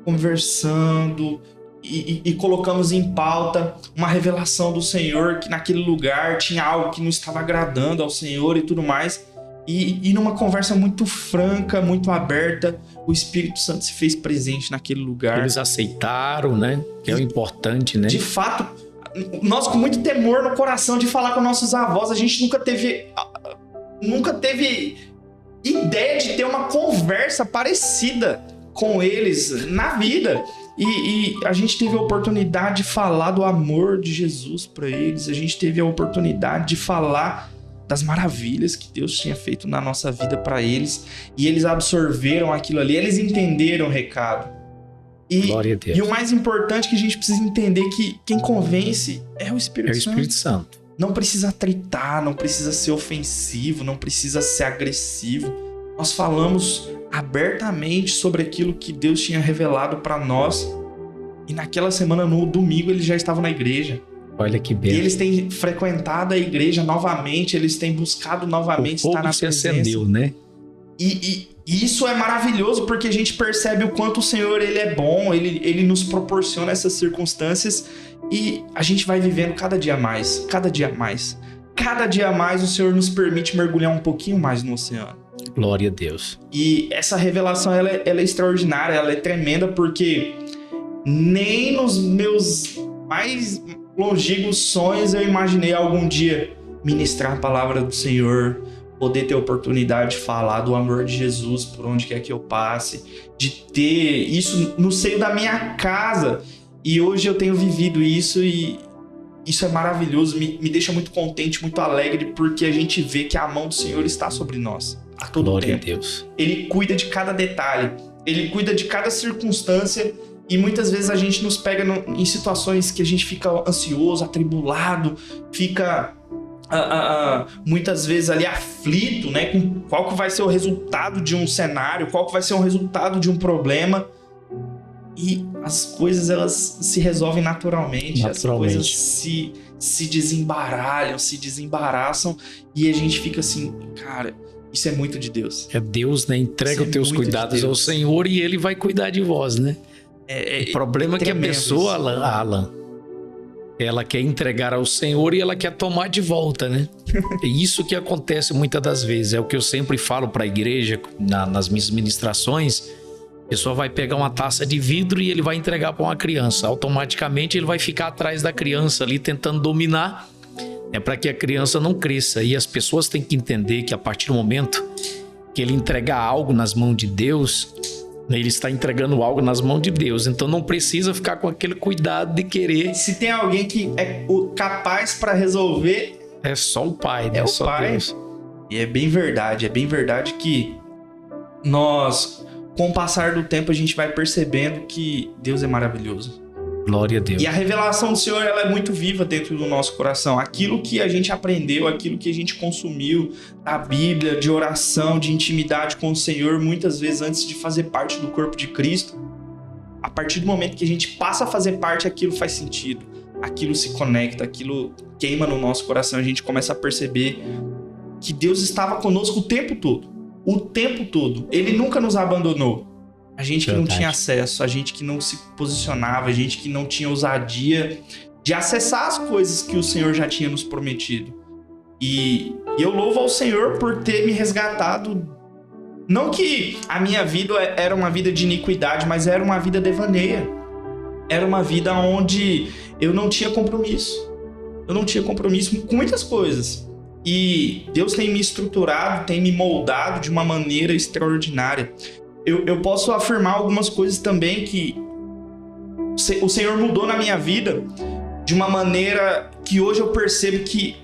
Speaker 2: conversando e colocamos em pauta uma revelação do Senhor, que naquele lugar tinha algo que não estava agradando ao Senhor e tudo mais. E numa conversa muito franca, muito aberta, o Espírito Santo se fez presente naquele lugar.
Speaker 1: Eles aceitaram, né? Que é o importante, né?
Speaker 2: De fato, nós com muito temor no coração de falar com nossos avós, a gente nunca teve ideia de ter uma conversa parecida com eles na vida. E a gente teve a oportunidade de falar do amor de Jesus para eles. A gente teve a oportunidade de falar das maravilhas que Deus tinha feito na nossa vida para eles. E eles absorveram aquilo ali, eles entenderam o recado.
Speaker 1: Glória a Deus.
Speaker 2: E o mais importante é que a gente precisa entender que quem convence é o Espírito Santo.
Speaker 1: É o Espírito Santo.
Speaker 2: Não precisa tritar, não precisa ser ofensivo, não precisa ser agressivo. Nós falamos abertamente sobre aquilo que Deus tinha revelado para nós. E naquela semana, no domingo, eles já estavam na igreja.
Speaker 1: Olha que
Speaker 2: E
Speaker 1: belo.
Speaker 2: eles têm frequentado a igreja novamente, eles têm buscado novamente estar na
Speaker 1: se
Speaker 2: presença.
Speaker 1: acendeu, né?
Speaker 2: E isso é maravilhoso porque a gente percebe o quanto o Senhor ele é bom, ele nos proporciona essas circunstâncias e a gente vai vivendo cada dia mais, cada dia mais. Cada dia mais o Senhor nos permite mergulhar um pouquinho mais no oceano.
Speaker 1: Glória a Deus.
Speaker 2: E essa revelação ela é extraordinária, ela é tremenda porque nem nos meus mais longínquos sonhos eu imaginei algum dia ministrar a palavra do Senhor, poder ter a oportunidade de falar do amor de Jesus por onde quer que eu passe, de ter isso no seio da minha casa. E hoje eu tenho vivido isso e isso é maravilhoso, me deixa muito contente, muito alegre, porque a gente vê que a mão do Senhor está sobre nós a todo
Speaker 1: Glória
Speaker 2: tempo.
Speaker 1: a Deus.
Speaker 2: Ele cuida de cada detalhe, ele cuida de cada circunstância e muitas vezes a gente nos pega em situações que a gente fica ansioso, atribulado, fica muitas vezes ali aflito, né? Com qual que vai ser o resultado de um cenário, qual que vai ser o resultado de um problema. E as coisas elas se resolvem naturalmente. As coisas se desembaralham, se desembaraçam e a gente fica assim, cara, isso é muito de Deus.
Speaker 1: É Deus, né? Entrega os teus cuidados ao Senhor e Ele vai cuidar de vós, né? O problema é que a pessoa, Alan, ela quer entregar ao Senhor e ela quer tomar de volta, né? É isso que acontece muitas das vezes. É o que eu sempre falo para a igreja, nas minhas ministrações. A pessoa vai pegar uma taça de vidro e ele vai entregar para uma criança. Automaticamente ele vai ficar atrás da criança ali tentando dominar, para que a criança não cresça. E as pessoas têm que entender que a partir do momento que ele entregar algo nas mãos de Deus, ele está entregando algo nas mãos de Deus. Então não precisa ficar com aquele cuidado de querer.
Speaker 2: Se tem alguém que é capaz para resolver,
Speaker 1: é só o Pai, né?
Speaker 2: É
Speaker 1: só
Speaker 2: o Pai.
Speaker 1: Deus.
Speaker 2: E é bem verdade que nós, com o passar do tempo, a gente vai percebendo que Deus é maravilhoso.
Speaker 1: Glória a Deus.
Speaker 2: E a revelação do Senhor, ela é muito viva dentro do nosso coração. Aquilo que a gente aprendeu, aquilo que a gente consumiu da Bíblia, de oração, de intimidade com o Senhor, muitas vezes antes de fazer parte do corpo de Cristo, a partir do momento que a gente passa a fazer parte, aquilo faz sentido. Aquilo se conecta, aquilo queima no nosso coração. A gente começa a perceber que Deus estava conosco o tempo todo. O tempo todo. Ele nunca nos abandonou. A gente que não tinha acesso, a gente que não se posicionava, a gente que não tinha ousadia de acessar as coisas que o Senhor já tinha nos prometido. E eu louvo ao Senhor por ter me resgatado. Não que a minha vida era uma vida de iniquidade, mas era uma vida devaneia. Era uma vida onde eu não tinha compromisso. Eu não tinha compromisso com muitas coisas. E Deus tem me estruturado, tem me moldado de uma maneira extraordinária. Eu posso afirmar algumas coisas também que o Senhor mudou na minha vida de uma maneira que hoje eu percebo que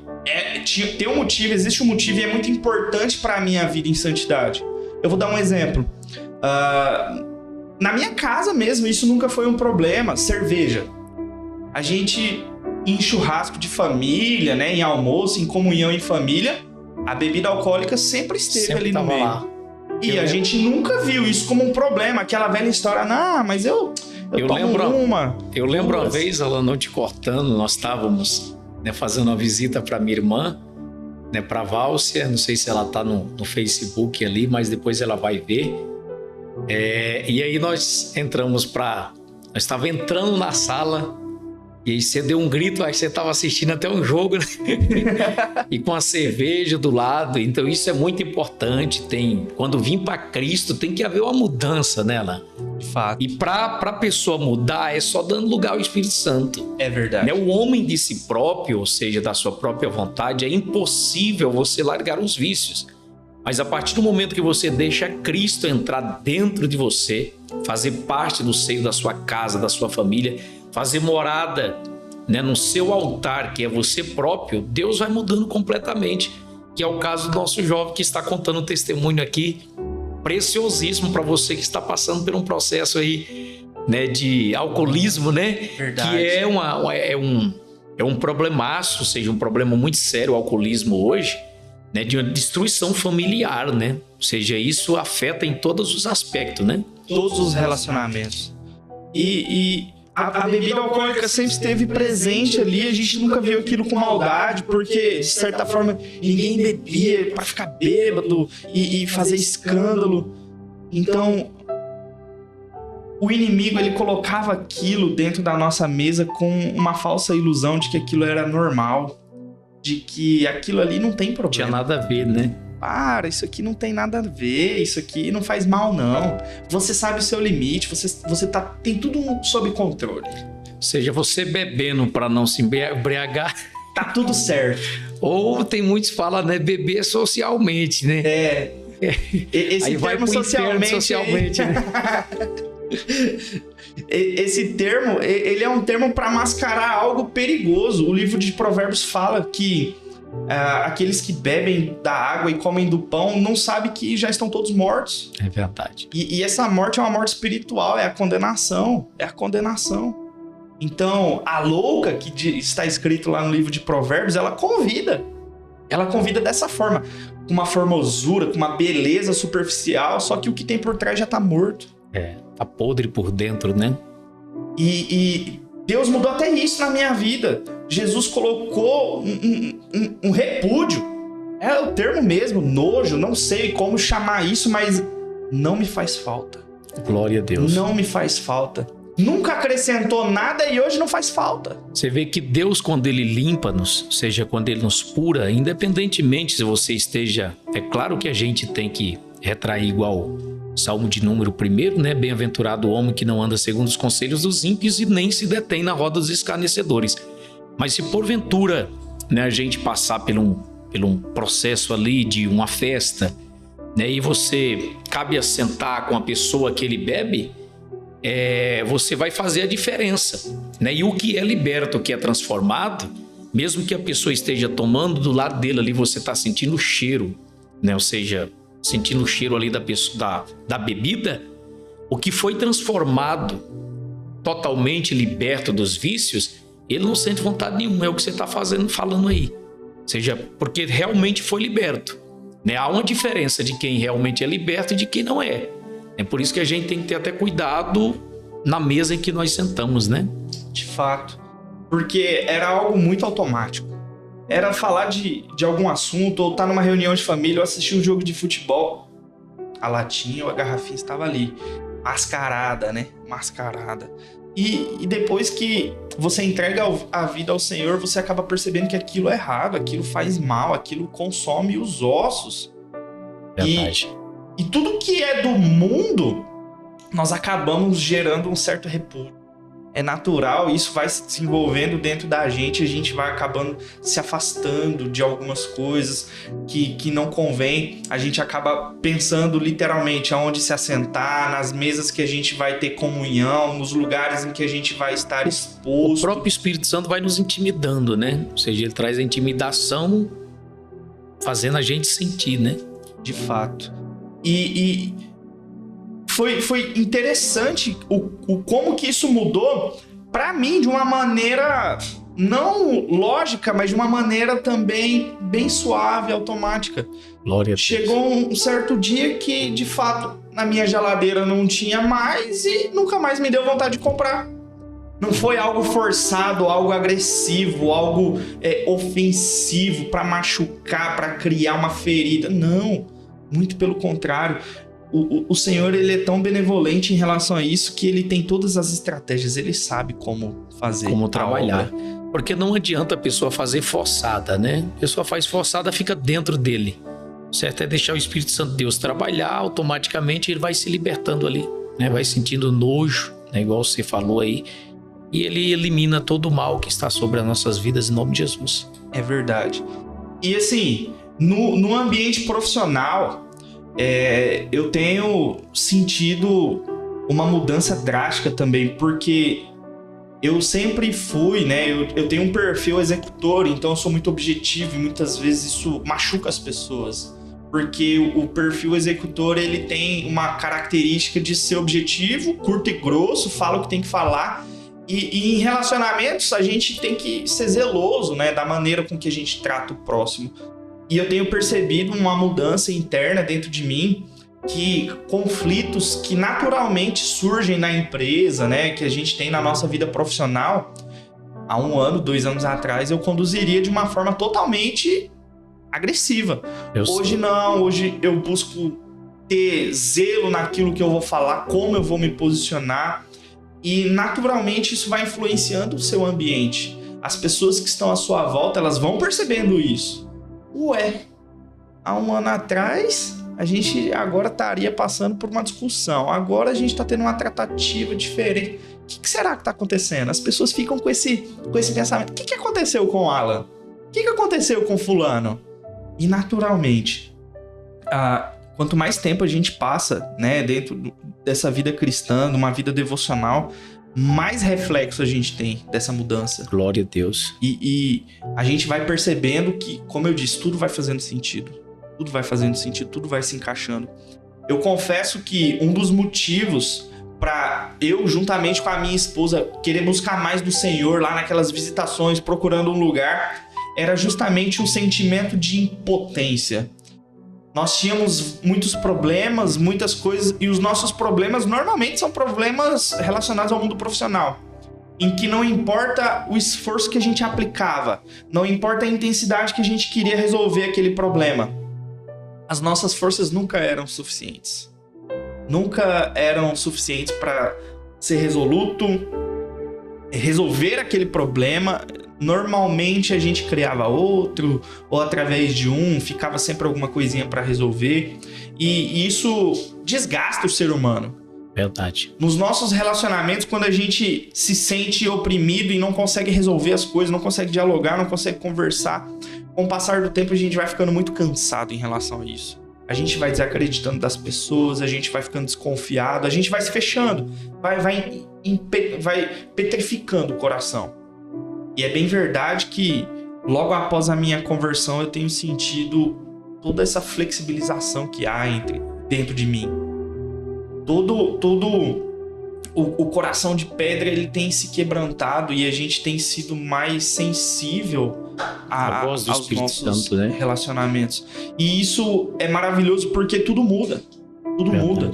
Speaker 2: tem um motivo, existe um motivo e é muito importante para a minha vida em santidade. Eu vou dar um exemplo. Na minha casa mesmo, isso nunca foi um problema. Cerveja. A gente, em churrasco de família, né, em almoço, em comunhão em família, a bebida alcoólica sempre esteve ali no meio.
Speaker 1: Lá.
Speaker 2: E a gente nunca viu isso como um problema. Aquela velha história, não, mas eu tomo uma.
Speaker 1: Eu lembro uma vez, ela não te cortando, nós estávamos, né, fazendo uma visita para minha irmã, né, para Válcia. Não sei se ela tá no Facebook ali, mas depois ela vai ver. E aí nós entramos nós estava entrando na sala. E aí você deu um grito, aí você estava assistindo até um jogo, né? E com a cerveja do lado. Então isso é muito importante. Quando vim para Cristo, tem que haver uma mudança nela.
Speaker 2: De fato.
Speaker 1: E para a pessoa mudar, é só dando lugar ao Espírito Santo.
Speaker 2: É verdade.
Speaker 1: Né? O homem de si próprio, ou seja, da sua própria vontade, é impossível você largar os vícios. Mas a partir do momento que você deixa Cristo entrar dentro de você, fazer parte do seio da sua casa, da sua família, fazer morada, né, no seu altar, que é você próprio, Deus vai mudando completamente, que é o caso do nosso jovem que está contando um testemunho aqui, preciosíssimo para você que está passando por um processo aí, né, de alcoolismo, né?
Speaker 2: Verdade.
Speaker 1: Que é um problemaço, ou seja, um problema muito sério o alcoolismo hoje, né, de uma destruição familiar, né? Ou seja, isso afeta em todos os aspectos, né?
Speaker 2: Todos os relacionamentos. E a bebida alcoólica sempre esteve presente ali, a gente nunca viu aquilo com maldade, porque, de certa forma, ninguém bebia para ficar bêbado e fazer escândalo. Então, o inimigo, ele colocava aquilo dentro da nossa mesa com uma falsa ilusão de que aquilo era normal, de que aquilo ali não tem problema.
Speaker 1: Tinha nada a ver, né?
Speaker 2: Isso aqui não tem nada a ver, isso aqui não faz mal não. Você sabe o seu limite, tem tudo sob controle.
Speaker 1: Ou seja, você bebendo para não se embriagar,
Speaker 2: tá tudo certo.
Speaker 1: Ou tem muitos que falam, né, beber socialmente, né?
Speaker 2: Esse
Speaker 1: aí vai
Speaker 2: termo
Speaker 1: pro socialmente, né?
Speaker 2: Esse termo, ele é um termo para mascarar algo perigoso. O livro de Provérbios fala que aqueles que bebem da água e comem do pão não sabem que já estão todos mortos.
Speaker 1: É verdade.
Speaker 2: E essa morte é uma morte espiritual, é a condenação. Então, a louca, que está escrito lá no livro de Provérbios, ela convida dessa forma, com uma formosura, com uma beleza superficial, só que o que tem por trás já está morto.
Speaker 1: Tá podre por dentro, né?
Speaker 2: E Deus mudou até isso na minha vida. Jesus colocou um repúdio. É o termo mesmo, nojo, não sei como chamar isso, mas não me faz falta.
Speaker 1: Glória a Deus.
Speaker 2: Não me faz falta. Nunca acrescentou nada e hoje não faz falta.
Speaker 1: Você vê que Deus, quando Ele limpa-nos, seja quando Ele nos pura, independentemente se você esteja... É claro que a gente tem que retrair igual Salmo de número 1, né? Bem-aventurado o homem que não anda segundo os conselhos dos ímpios e nem se detém na roda dos escarnecedores. Mas se porventura, né, a gente passar por um processo ali de uma festa, né, e você cabe assentar com a pessoa que ele bebe, você vai fazer a diferença, né? E o que é liberto, o que é transformado, mesmo que a pessoa esteja tomando, do lado dele ali você está sentindo o cheiro, né? Ou seja, sentindo o cheiro ali da bebida, o que foi transformado, totalmente liberto dos vícios, ele não sente vontade nenhuma, é o que você está falando aí. Ou seja, porque realmente foi liberto, né? Há uma diferença de quem realmente é liberto e de quem não é. É por isso que a gente tem que ter até cuidado na mesa em que nós sentamos, né?
Speaker 2: De fato. Porque era algo muito automático. Era falar de algum assunto, ou estar numa reunião de família, ou assistir um jogo de futebol. A latinha ou a garrafinha estava ali. Mascarada, né? Mascarada. E depois que você entrega a vida ao Senhor, você acaba percebendo que aquilo é errado, aquilo faz mal, aquilo consome os ossos.
Speaker 1: Verdade.
Speaker 2: E tudo que é do mundo, nós acabamos gerando um certo repúdio. É natural, isso vai se desenvolvendo dentro da gente, a gente vai acabando se afastando de algumas coisas que não convém. A gente acaba pensando literalmente aonde se assentar, nas mesas que a gente vai ter comunhão, nos lugares em que a gente vai estar exposto.
Speaker 1: O próprio Espírito Santo vai nos intimidando, né? Ou seja, ele traz a intimidação, fazendo a gente sentir, né?
Speaker 2: De fato. E foi interessante como que isso mudou para mim de uma maneira não lógica, mas de uma maneira também bem suave, automática.
Speaker 1: Glória a Deus.
Speaker 2: Chegou um certo dia que, de fato, na minha geladeira não tinha mais e nunca mais me deu vontade de comprar. Não foi algo forçado, algo agressivo, algo ofensivo para machucar, para criar uma ferida. Não, muito pelo contrário. O Senhor, ele é tão benevolente em relação a isso que ele tem todas as estratégias, ele sabe como fazer.
Speaker 1: Como trabalhar. Porque não adianta a pessoa fazer forçada, né? A pessoa faz forçada, fica dentro dele. O certo é deixar o Espírito Santo de Deus trabalhar, automaticamente ele vai se libertando ali, né? Vai sentindo nojo, né? Igual você falou aí. E ele elimina todo o mal que está sobre as nossas vidas em nome de Jesus.
Speaker 2: É verdade. E assim, no ambiente profissional, eu tenho sentido uma mudança drástica também, porque eu sempre fui, né? Eu tenho um perfil executor, então eu sou muito objetivo e muitas vezes isso machuca as pessoas. Porque o perfil executor, ele tem uma característica de ser objetivo, curto e grosso, fala o que tem que falar. E em relacionamentos, a gente tem que ser zeloso, né? Da maneira com que a gente trata o próximo. E eu tenho percebido uma mudança interna dentro de mim, que conflitos que naturalmente surgem na empresa, né, que a gente tem na nossa vida profissional, há 1 ano, 2 anos atrás, eu conduziria de uma forma totalmente agressiva. Hoje não, hoje eu busco ter zelo naquilo que eu vou falar, como eu vou me posicionar, e naturalmente isso vai influenciando o seu ambiente. As pessoas que estão à sua volta, elas vão percebendo isso. Ué, há 1 ano atrás, a gente agora estaria passando por uma discussão. Agora a gente está tendo uma tratativa diferente. O que será que está acontecendo? As pessoas ficam com esse pensamento. O que aconteceu com o Alan? O que aconteceu com fulano? E naturalmente, quanto mais tempo a gente passa, né, dentro dessa vida cristã, numa vida devocional, mais reflexo a gente tem dessa mudança.
Speaker 1: Glória a Deus.
Speaker 2: E a gente vai percebendo que, como eu disse, tudo vai fazendo sentido. Tudo vai fazendo sentido, tudo vai se encaixando. Eu confesso que um dos motivos para eu, juntamente com a minha esposa, querer buscar mais do Senhor lá naquelas visitações, procurando um lugar, era justamente um sentimento de impotência. Nós tínhamos muitos problemas, muitas coisas, e os nossos problemas normalmente são problemas relacionados ao mundo profissional, em que não importa o esforço que a gente aplicava, não importa a intensidade que a gente queria resolver aquele problema, as nossas forças nunca eram suficientes. Nunca eram suficientes para ser resoluto, resolver aquele problema. Normalmente a gente criava outro, ou através de um, ficava sempre alguma coisinha para resolver. E isso desgasta o ser humano.
Speaker 1: Verdade.
Speaker 2: Nos nossos relacionamentos, quando a gente se sente oprimido e não consegue resolver as coisas, não consegue dialogar, não consegue conversar, com o passar do tempo a gente vai ficando muito cansado em relação a isso. A gente vai desacreditando das pessoas, a gente vai ficando desconfiado, a gente vai se fechando, vai petrificando o coração. E é bem verdade que logo após a minha conversão eu tenho sentido toda essa flexibilização que há dentro de mim. Todo o coração de pedra ele tem se quebrantado e a gente tem sido mais sensível aos nossos Santo, né? Relacionamentos. E isso é maravilhoso porque tudo muda. Tudo muda.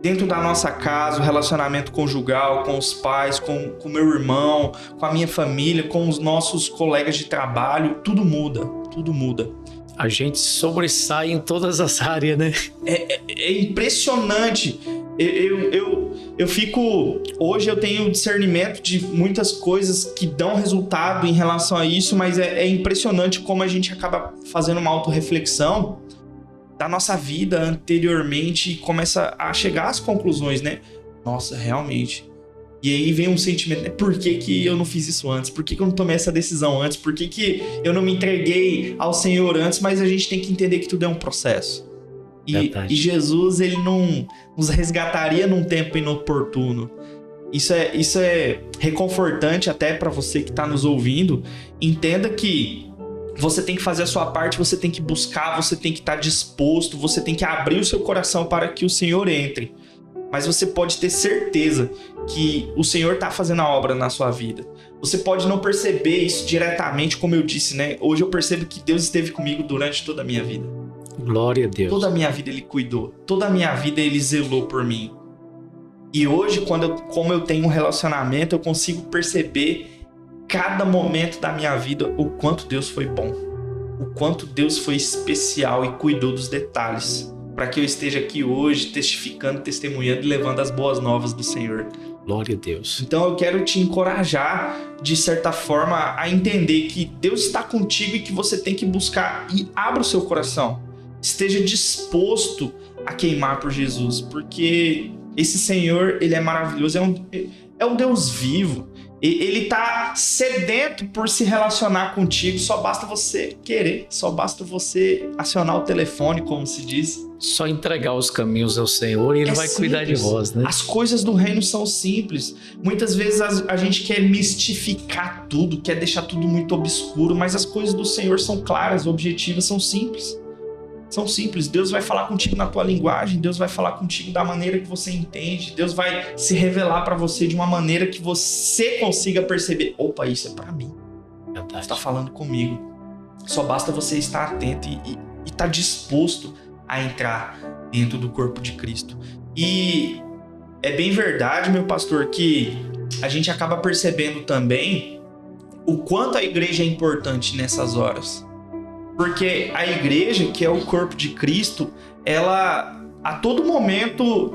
Speaker 2: Dentro da nossa casa, o relacionamento conjugal, com os pais, com o meu irmão, com a minha família, com os nossos colegas de trabalho, tudo muda. Tudo muda.
Speaker 1: A gente sobressai em todas as áreas, né?
Speaker 2: É impressionante. Eu fico... Hoje eu tenho discernimento de muitas coisas que dão resultado em relação a isso, mas é impressionante como a gente acaba fazendo uma autorreflexão da nossa vida anteriormente e começa a chegar às conclusões, né? Nossa, realmente. E aí vem um sentimento, né? Por que eu não fiz isso antes? Por que eu não tomei essa decisão antes? Por que eu não me entreguei ao Senhor antes? Mas a gente tem que entender que tudo é um processo. E Jesus, ele não nos resgataria num tempo inoportuno. Isso é reconfortante até para você que está nos ouvindo. Entenda que você tem que fazer a sua parte, você tem que buscar, você tem que estar disposto, você tem que abrir o seu coração para que o Senhor entre. Mas você pode ter certeza que o Senhor está fazendo a obra na sua vida. Você pode não perceber isso diretamente, como eu disse, né? Hoje eu percebo que Deus esteve comigo durante toda a minha vida.
Speaker 1: Glória a Deus.
Speaker 2: Toda a minha vida Ele cuidou. Toda a minha vida Ele zelou por mim. E hoje, como eu tenho um relacionamento, eu consigo perceber cada momento da minha vida o quanto Deus foi bom. O quanto Deus foi especial e cuidou dos detalhes. Para que eu esteja aqui hoje testificando, testemunhando e levando as boas novas do Senhor.
Speaker 1: Glória a Deus.
Speaker 2: Então eu quero te encorajar, de certa forma, a entender que Deus está contigo e que você tem que buscar e abra o seu coração. Esteja disposto a queimar por Jesus, porque esse Senhor, Ele é maravilhoso, é um Deus vivo. Ele tá sedento por se relacionar contigo, só basta você querer, só basta você acionar o telefone, como se diz.
Speaker 1: Só entregar os caminhos ao Senhor e Ele vai cuidar de vós, né?
Speaker 2: As coisas do reino são simples. Muitas vezes a gente quer mistificar tudo, quer deixar tudo muito obscuro, mas as coisas do Senhor são claras, objetivas, são simples. São simples. Deus vai falar contigo na tua linguagem, Deus vai falar contigo da maneira que você entende, Deus vai se revelar para você de uma maneira que você consiga perceber. Opa, isso é para mim. Você está falando comigo. Só basta você estar atento e estar disposto a entrar dentro do corpo de Cristo. E é bem verdade, meu pastor, que a gente acaba percebendo também o quanto a igreja é importante nessas horas. Porque a igreja, que é o corpo de Cristo, ela a todo momento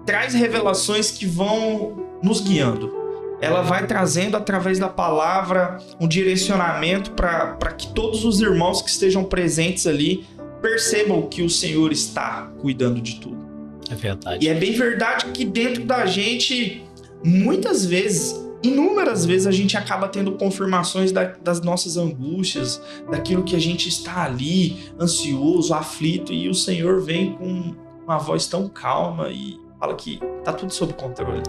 Speaker 2: traz revelações que vão nos guiando. Ela vai trazendo através da palavra um direcionamento para que todos os irmãos que estejam presentes ali percebam que o Senhor está cuidando de tudo.
Speaker 1: É verdade.
Speaker 2: E é bem verdade que dentro da gente, muitas vezes, inúmeras vezes, a gente acaba tendo confirmações das nossas angústias, daquilo que a gente está ali, ansioso, aflito, e o Senhor vem com uma voz tão calma e fala que está tudo sob controle.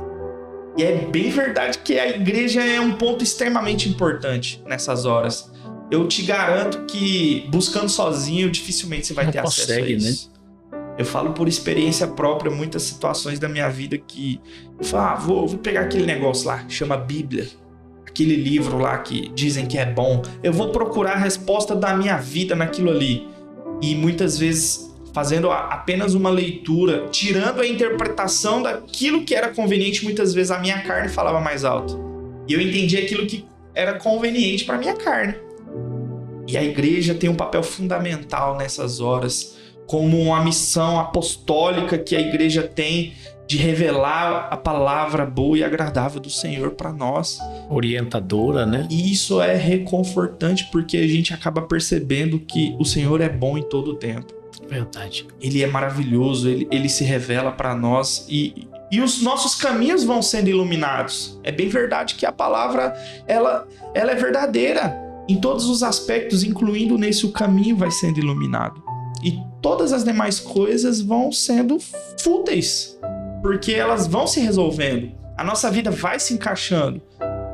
Speaker 2: E é bem verdade que a igreja é um ponto extremamente importante nessas horas. Eu te garanto que buscando sozinho, dificilmente você vai ter acesso a isso. Né? Eu falo por experiência própria, muitas situações da minha vida que eu falo, vou pegar aquele negócio lá, que chama Bíblia, aquele livro lá que dizem que é bom. Eu vou procurar a resposta da minha vida naquilo ali. e muitas vezes fazendo apenas uma leitura, tirando a interpretação daquilo que era conveniente, muitas vezes a minha carne falava mais alto. E eu entendi aquilo que era conveniente para minha carne. E a igreja tem um papel fundamental nessas horas, como uma missão apostólica que a igreja tem de revelar a palavra boa e agradável do Senhor para nós.
Speaker 1: Orientadora, né?
Speaker 2: E isso é reconfortante porque a gente acaba percebendo que o Senhor é bom em todo o tempo.
Speaker 1: Verdade.
Speaker 2: Ele é maravilhoso, ele se revela para nós e os nossos caminhos vão sendo iluminados. É bem verdade que a palavra, ela é verdadeira em todos os aspectos, incluindo nesse o caminho vai sendo iluminado. E todas as demais coisas vão sendo fúteis, porque elas vão se resolvendo. A nossa vida vai se encaixando.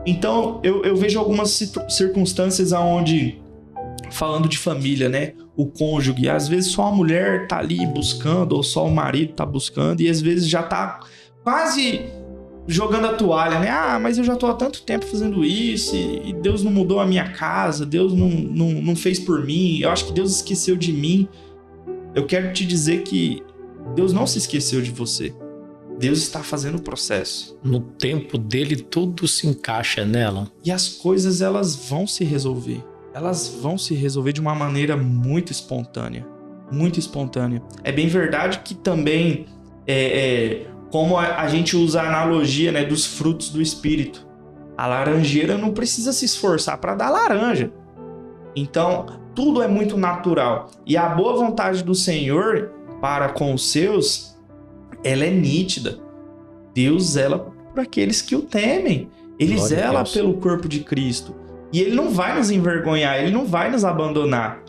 Speaker 2: Então, eu vejo algumas circunstâncias onde, falando de família, né? O cônjuge, às vezes só a mulher tá ali buscando, ou só o marido tá buscando, e às vezes já tá quase jogando a toalha, né? Ah, mas eu já tô há tanto tempo fazendo isso, e Deus não mudou a minha casa, Deus não fez por mim, eu acho que Deus esqueceu de mim. Eu quero te dizer que Deus não se esqueceu de você. Deus está fazendo o processo.
Speaker 1: No tempo dele, tudo se encaixa nela.
Speaker 2: E as coisas, elas vão se resolver. Elas vão se resolver de uma maneira muito espontânea. Muito espontânea. É bem verdade que também, como a gente usa a analogia, né, dos frutos do Espírito. A laranjeira não precisa se esforçar para dar laranja. Então, tudo é muito natural. E a boa vontade do Senhor para com os seus, ela é nítida. Deus zela por aqueles que o temem. Ele zela pelo corpo de Cristo. E ele não vai nos envergonhar, ele não vai nos abandonar.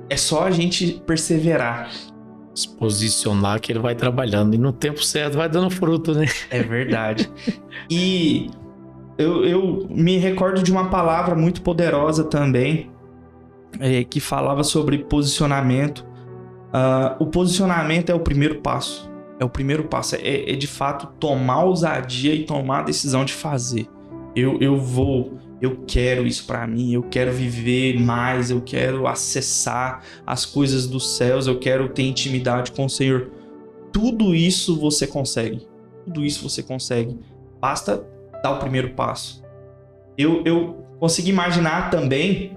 Speaker 2: É só a gente perseverar.
Speaker 1: Se posicionar que ele vai trabalhando. E no tempo certo vai dando fruto, né?
Speaker 2: É verdade. E eu me recordo de uma palavra muito poderosa também, que falava sobre posicionamento. O posicionamento é o primeiro passo. É o primeiro passo. É de fato tomar ousadia e tomar a decisão de fazer. Eu quero isso pra mim, eu quero viver mais, eu quero acessar as coisas dos céus, eu quero ter intimidade com o Senhor. Tudo isso você consegue. Tudo isso você consegue. Basta dar o primeiro passo. Eu consegui imaginar também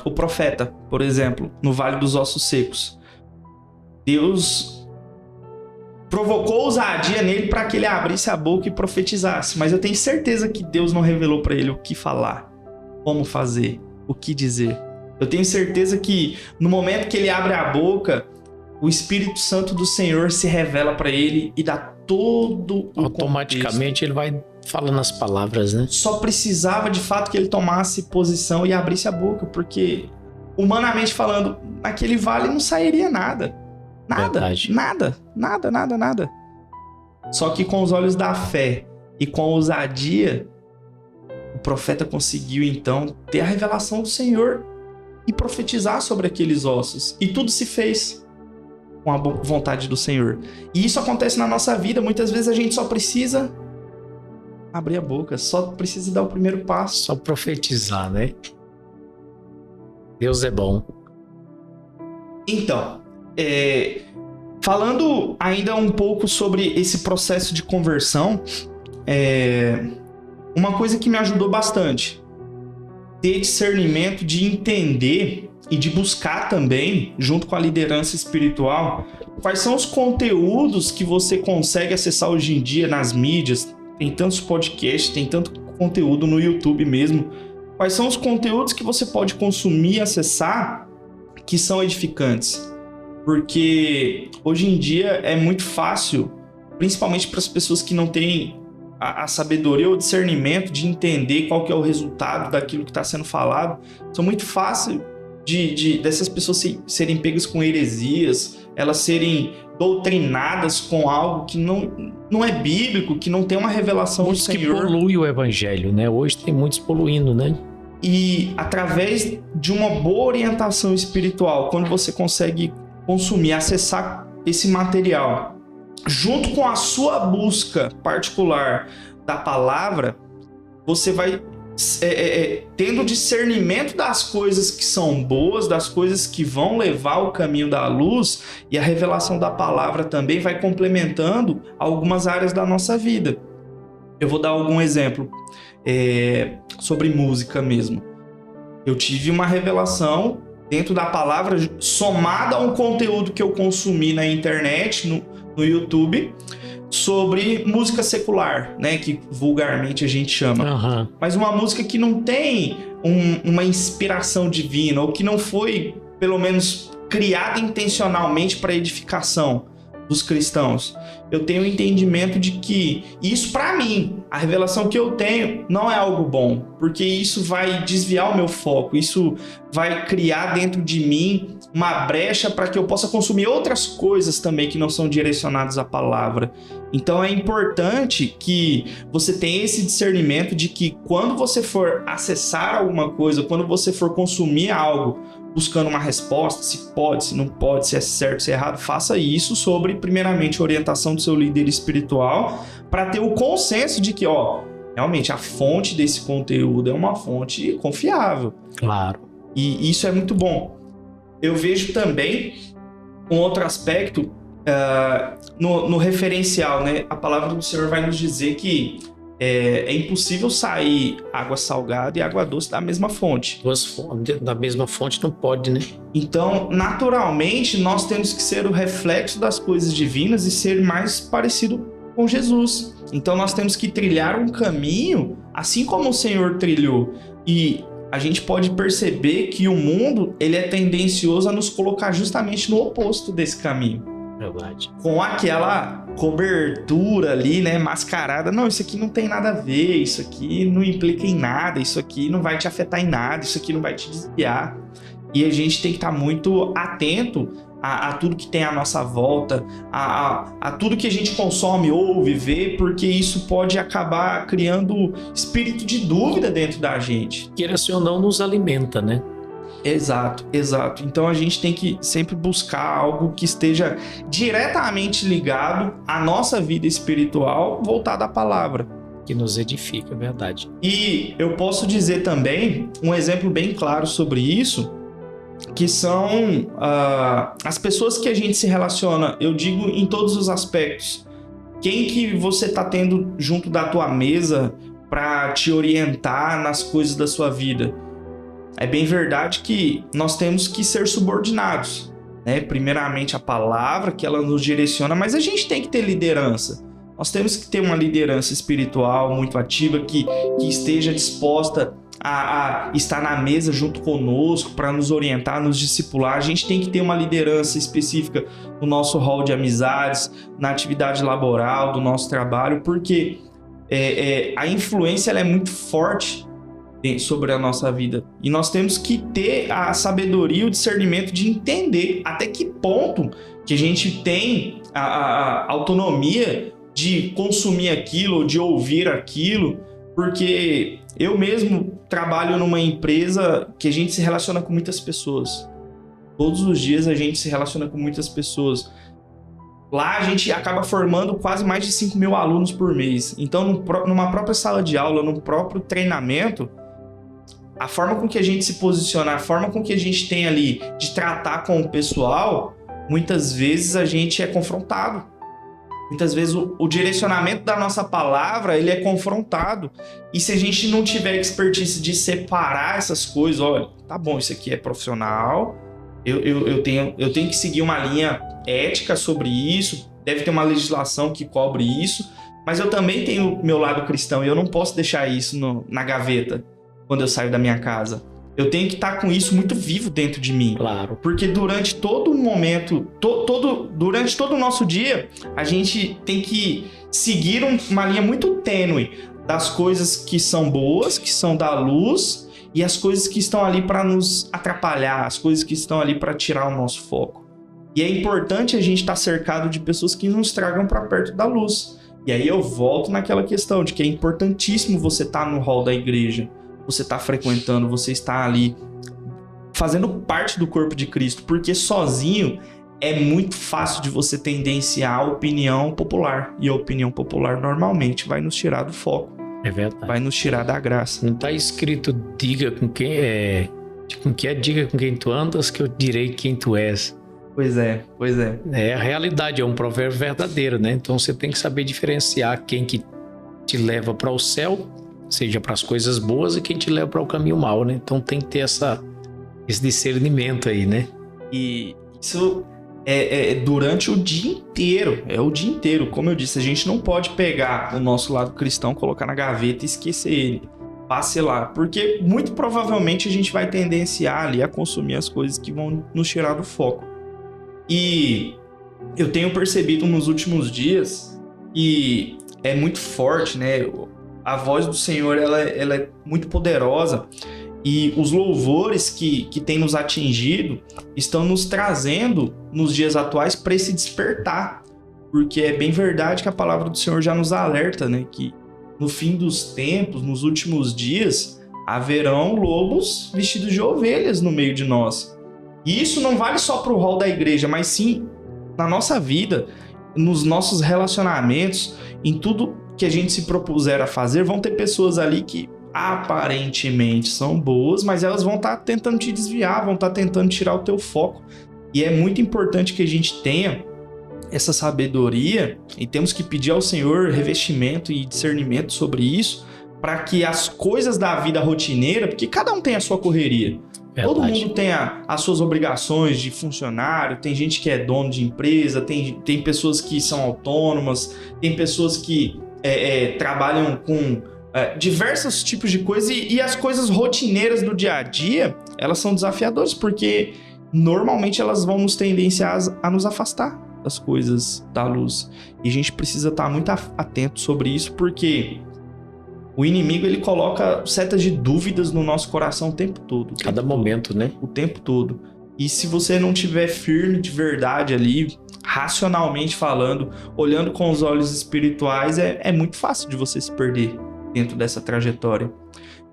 Speaker 2: o profeta, por exemplo, no Vale dos Ossos Secos. Deus provocou ousadia nele para que ele abrisse a boca e profetizasse. Mas eu tenho certeza que Deus não revelou para ele o que falar, como fazer, o que dizer. Eu tenho certeza que no momento que ele abre a boca, o Espírito Santo do Senhor se revela para ele e dá todo o
Speaker 1: automaticamente contexto. Ele vai falando as palavras, né? Só
Speaker 2: precisava de fato que ele tomasse posição e abrisse a boca, porque humanamente falando, naquele vale não sairia nada. Nada. Só que com os olhos da fé e com a ousadia, o profeta conseguiu então ter a revelação do Senhor e profetizar sobre aqueles ossos. E tudo se fez com a vontade do Senhor. E isso acontece na nossa vida. Muitas vezes a gente só precisa abrir a boca, só precisa dar o primeiro passo.
Speaker 1: Só profetizar, né? Deus é bom.
Speaker 2: Então, falando ainda um pouco sobre esse processo de conversão, uma coisa que me ajudou bastante, ter discernimento de entender e de buscar também, junto com a liderança espiritual, quais são os conteúdos que você consegue acessar hoje em dia nas mídias. Tem tantos podcasts, tem tanto conteúdo no YouTube mesmo. Quais são os conteúdos que você pode consumir e acessar que são edificantes? Porque hoje em dia é muito fácil, principalmente para as pessoas que não têm a sabedoria ou o discernimento de entender qual que é o resultado daquilo que está sendo falado. São muito fácil dessas pessoas serem pegas com heresias, elas serem doutrinadas com algo que não é bíblico, que não tem uma revelação do Senhor.
Speaker 1: Que polui o evangelho, né? Hoje tem muitos poluindo, né?
Speaker 2: E através de uma boa orientação espiritual, quando você consegue consumir, acessar esse material, junto com a sua busca particular da palavra, você vai tendo discernimento das coisas que são boas, das coisas que vão levar ao caminho da luz, e a revelação da palavra também vai complementando algumas áreas da nossa vida. Eu vou dar algum exemplo sobre música mesmo. Eu tive uma revelação dentro da palavra, somada a um conteúdo que eu consumi na internet, no YouTube, sobre música secular, né, que vulgarmente a gente chama. Mas uma música que não tem uma inspiração divina, ou que não foi, pelo menos, criada intencionalmente para edificação dos cristãos. Eu tenho o entendimento de que isso, para mim, a revelação que eu tenho não é algo bom, porque isso vai desviar o meu foco, isso vai criar dentro de mim uma brecha para que eu possa consumir outras coisas também que não são direcionadas à palavra. Então é importante que você tenha esse discernimento de que quando você for acessar alguma coisa, quando você for consumir algo, buscando uma resposta, se pode, se não pode, se é certo, se é errado, faça isso sobre, primeiramente, a orientação do seu líder espiritual, para ter o consenso de que, realmente, a fonte desse conteúdo é uma fonte confiável.
Speaker 1: Claro.
Speaker 2: E isso é muito bom. Eu vejo também um outro aspecto no referencial, né? A palavra do Senhor vai nos dizer que é impossível sair água salgada e água doce da mesma fonte.
Speaker 1: Da mesma fonte não pode, né?
Speaker 2: Então, naturalmente, nós temos que ser o reflexo das coisas divinas e ser mais parecido com Jesus. Então, nós temos que trilhar um caminho, assim como o Senhor trilhou. E a gente pode perceber que o mundo ele é tendencioso a nos colocar justamente no oposto desse caminho.
Speaker 1: Verdade.
Speaker 2: Com aquela cobertura ali, né, mascarada. Não, isso aqui não tem nada a ver, isso aqui não implica em nada, isso aqui não vai te afetar em nada, isso aqui não vai te desviar. E a gente tem que estar muito atento a tudo que tem à nossa volta, a tudo que a gente consome, ouve, vê, porque isso pode acabar criando espírito de dúvida dentro da gente.
Speaker 1: Queira-se ou não, nos alimenta, né?
Speaker 2: Exato. Então a gente tem que sempre buscar algo que esteja diretamente ligado à nossa vida espiritual, voltada à palavra.
Speaker 1: Que nos edifica, é verdade.
Speaker 2: E eu posso dizer também, um exemplo bem claro sobre isso, que são as pessoas que a gente se relaciona, eu digo em todos os aspectos. Quem que você está tendo junto da tua mesa para te orientar nas coisas da sua vida? É bem verdade que nós temos que ser subordinados, né? Primeiramente a palavra, que ela nos direciona, mas a gente tem que ter liderança. Nós temos que ter uma liderança espiritual muito ativa, que esteja disposta a estar na mesa junto conosco para nos orientar, nos discipular. A gente tem que ter uma liderança específica no nosso hall de amizades, na atividade laboral, do nosso trabalho, porque a influência ela é muito forte sobre a nossa vida. E nós temos que ter a sabedoria e o discernimento de entender até que ponto que a gente tem a autonomia de consumir aquilo, de ouvir aquilo, porque eu mesmo trabalho numa empresa que a gente se relaciona com muitas pessoas. Todos os dias a gente se relaciona com muitas pessoas. Lá a gente acaba formando quase mais de 5 mil alunos por mês. Então, numa própria sala de aula, num próprio treinamento, a forma com que a gente se posiciona, a forma com que a gente tem ali de tratar com o pessoal, muitas vezes a gente é confrontado. Muitas vezes o direcionamento da nossa palavra, ele é confrontado. E se a gente não tiver expertise de separar essas coisas, olha, tá bom, isso aqui é profissional, eu tenho que seguir uma linha ética sobre isso, deve ter uma legislação que cobre isso, mas eu também tenho meu lado cristão e eu não posso deixar isso na gaveta quando eu saio da minha casa. Eu tenho que estar com isso muito vivo dentro de mim.
Speaker 1: Claro.
Speaker 2: Porque durante todo o momento, durante todo o nosso dia, a gente tem que seguir uma linha muito tênue das coisas que são boas, que são da luz, e as coisas que estão ali para nos atrapalhar, as coisas que estão ali para tirar o nosso foco. E é importante a gente estar cercado de pessoas que nos tragam para perto da luz. E aí eu volto naquela questão de que é importantíssimo você estar no hall da igreja, você está frequentando, você está ali fazendo parte do corpo de Cristo, porque sozinho é muito fácil de você tendenciar a opinião popular, e a opinião popular normalmente vai nos tirar do foco.
Speaker 1: É verdade.
Speaker 2: Vai nos tirar da graça.
Speaker 1: Não está escrito diga com quem diga com quem tu andas que eu direi quem tu és.
Speaker 2: Pois é.
Speaker 1: É a realidade, é um provérbio verdadeiro, né? Então você tem que saber diferenciar quem que te leva para o céu, seja para as coisas boas, e quem te leva para o caminho mau, né? Então tem que ter esse discernimento aí, né?
Speaker 2: E isso é durante o dia inteiro. É o dia inteiro. Como eu disse, a gente não pode pegar o nosso lado cristão, colocar na gaveta e esquecer ele. Passe lá. Porque muito provavelmente a gente vai tendenciar ali a consumir as coisas que vão nos tirar do foco. E eu tenho percebido nos últimos dias que é muito forte, né? A voz do Senhor, ela é muito poderosa. E os louvores que têm nos atingido estão nos trazendo, nos dias atuais, para esse despertar. Porque é bem verdade que a palavra do Senhor já nos alerta, né? Que no fim dos tempos, nos últimos dias, haverão lobos vestidos de ovelhas no meio de nós. E isso não vale só para o rol da igreja, mas sim na nossa vida, nos nossos relacionamentos, em tudo que a gente se propuser a fazer, vão ter pessoas ali que aparentemente são boas, mas elas vão estar tentando te desviar, vão estar tentando tirar o teu foco. E é muito importante que a gente tenha essa sabedoria e temos que pedir ao Senhor revestimento e discernimento sobre isso, para que as coisas da vida rotineira, porque cada um tem a sua correria. Verdade. Todo mundo tem as suas obrigações de funcionário, tem gente que é dono de empresa, tem pessoas que são autônomas, tem pessoas que trabalham com diversos tipos de coisas, e as coisas rotineiras do dia a dia, elas são desafiadoras, porque normalmente elas vão nos tendenciar a nos afastar das coisas da luz. E a gente precisa estar muito atento sobre isso, porque o inimigo, ele coloca setas de dúvidas no nosso coração o tempo todo.
Speaker 1: Cada momento, né?
Speaker 2: O tempo todo. E se você não tiver firme de verdade ali, racionalmente falando, olhando com os olhos espirituais, é muito fácil de você se perder dentro dessa trajetória.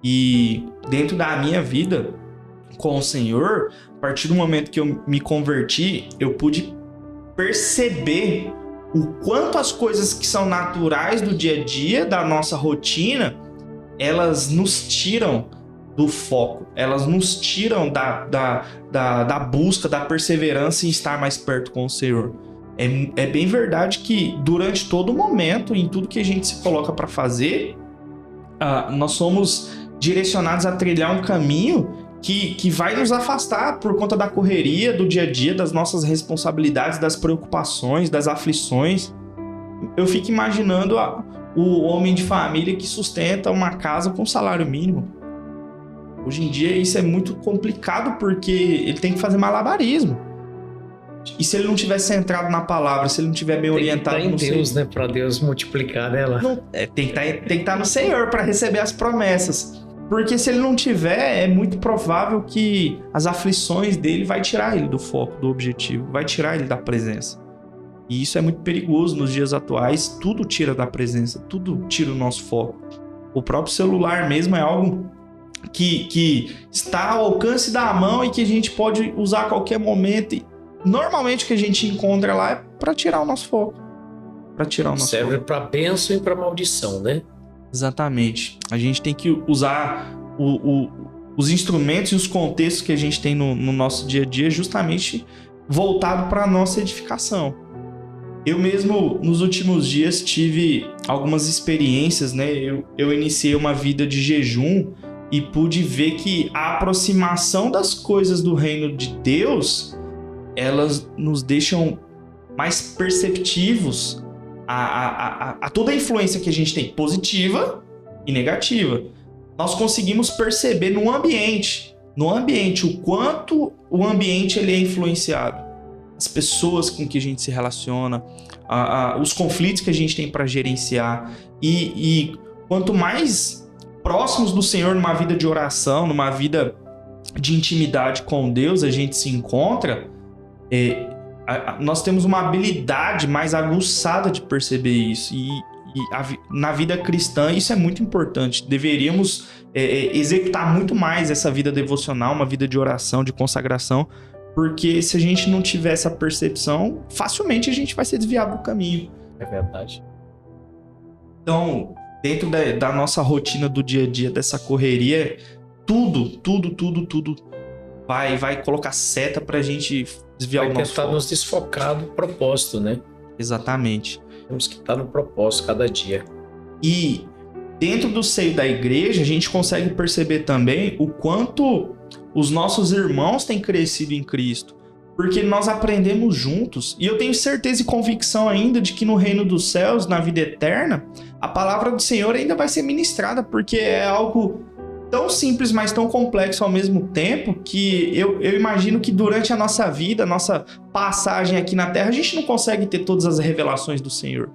Speaker 2: E dentro da minha vida com o Senhor, a partir do momento que eu me converti, eu pude perceber o quanto as coisas que são naturais do dia a dia, da nossa rotina, elas nos tiram do foco, elas nos tiram da busca, da perseverança em estar mais perto com o Senhor. É bem verdade que durante todo momento, em tudo que a gente se coloca para fazer, nós somos direcionados a trilhar um caminho que vai nos afastar por conta da correria do dia a dia, das nossas responsabilidades, das preocupações, das aflições. Eu fico imaginando o homem de família que sustenta uma casa com salário mínimo. Hoje em dia isso é muito complicado, porque ele tem que fazer malabarismo. E se ele não tiver centrado na palavra, se ele não tiver bem orientado
Speaker 1: no Deus, né? Para Deus multiplicar ela.
Speaker 2: Tem que estar no Senhor para receber as promessas. Porque se ele não tiver, é muito provável que as aflições dele vai tirar ele do foco, do objetivo, vai tirar ele da presença. E isso é muito perigoso nos dias atuais. Tudo tira da presença, tudo tira o nosso foco. O próprio celular mesmo é algo que está ao alcance da mão e que a gente pode usar a qualquer momento. E normalmente o que a gente encontra lá é para tirar o nosso foco.
Speaker 1: Serve para bênção e para maldição, né?
Speaker 2: Exatamente. A gente tem que usar os instrumentos e os contextos que a gente tem no nosso dia a dia justamente voltado para a nossa edificação. Eu mesmo, nos últimos dias, tive algumas experiências, né? Eu iniciei uma vida de jejum e pude ver que a aproximação das coisas do reino de Deus, elas nos deixam mais perceptivos a toda a influência que a gente tem, positiva e negativa. Nós conseguimos perceber no ambiente o quanto o ambiente ele é influenciado. As pessoas com que a gente se relaciona, os conflitos que a gente tem para gerenciar. E quanto mais próximos do Senhor numa vida de oração, numa vida de intimidade com Deus a gente se encontra, nós temos uma habilidade mais aguçada de perceber isso. E na vida cristã isso é muito importante. Deveríamos executar muito mais essa vida devocional, uma vida de oração, de consagração, porque se a gente não tiver essa percepção, facilmente a gente vai ser desviado do caminho.
Speaker 1: É verdade.
Speaker 2: Então, dentro da nossa rotina do dia a dia, dessa correria, tudo vai colocar seta pra gente desviar o nosso
Speaker 1: foco. Vai tentar nos desfocar do propósito, né?
Speaker 2: Exatamente.
Speaker 1: Temos que estar no propósito cada dia.
Speaker 2: E dentro do seio da igreja, a gente consegue perceber também o quanto os nossos irmãos têm crescido em Cristo. Porque nós aprendemos juntos. E eu tenho certeza e convicção ainda de que no reino dos céus, na vida eterna, a palavra do Senhor ainda vai ser ministrada, porque é algo tão simples, mas tão complexo ao mesmo tempo, que eu imagino que durante a nossa vida, a nossa passagem aqui na Terra, a gente não consegue ter todas as revelações do Senhor.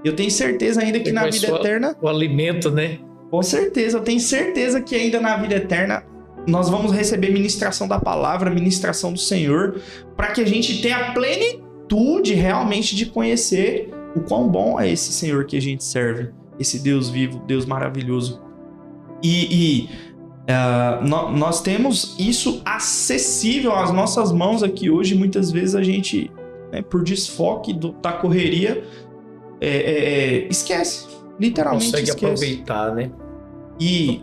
Speaker 2: Eu tenho certeza ainda que na vida eterna...
Speaker 1: O alimento, né?
Speaker 2: Com certeza, eu tenho certeza que ainda na vida eterna nós vamos receber ministração da palavra, ministração do Senhor, para que a gente tenha a plenitude realmente de conhecer o quão bom é esse Senhor que a gente serve, esse Deus vivo, Deus maravilhoso. Nós temos isso acessível às nossas mãos aqui hoje. Muitas vezes a gente, por desfoque da correria, esquece, literalmente
Speaker 1: consegue
Speaker 2: esquece.
Speaker 1: Aproveitar, né?
Speaker 2: E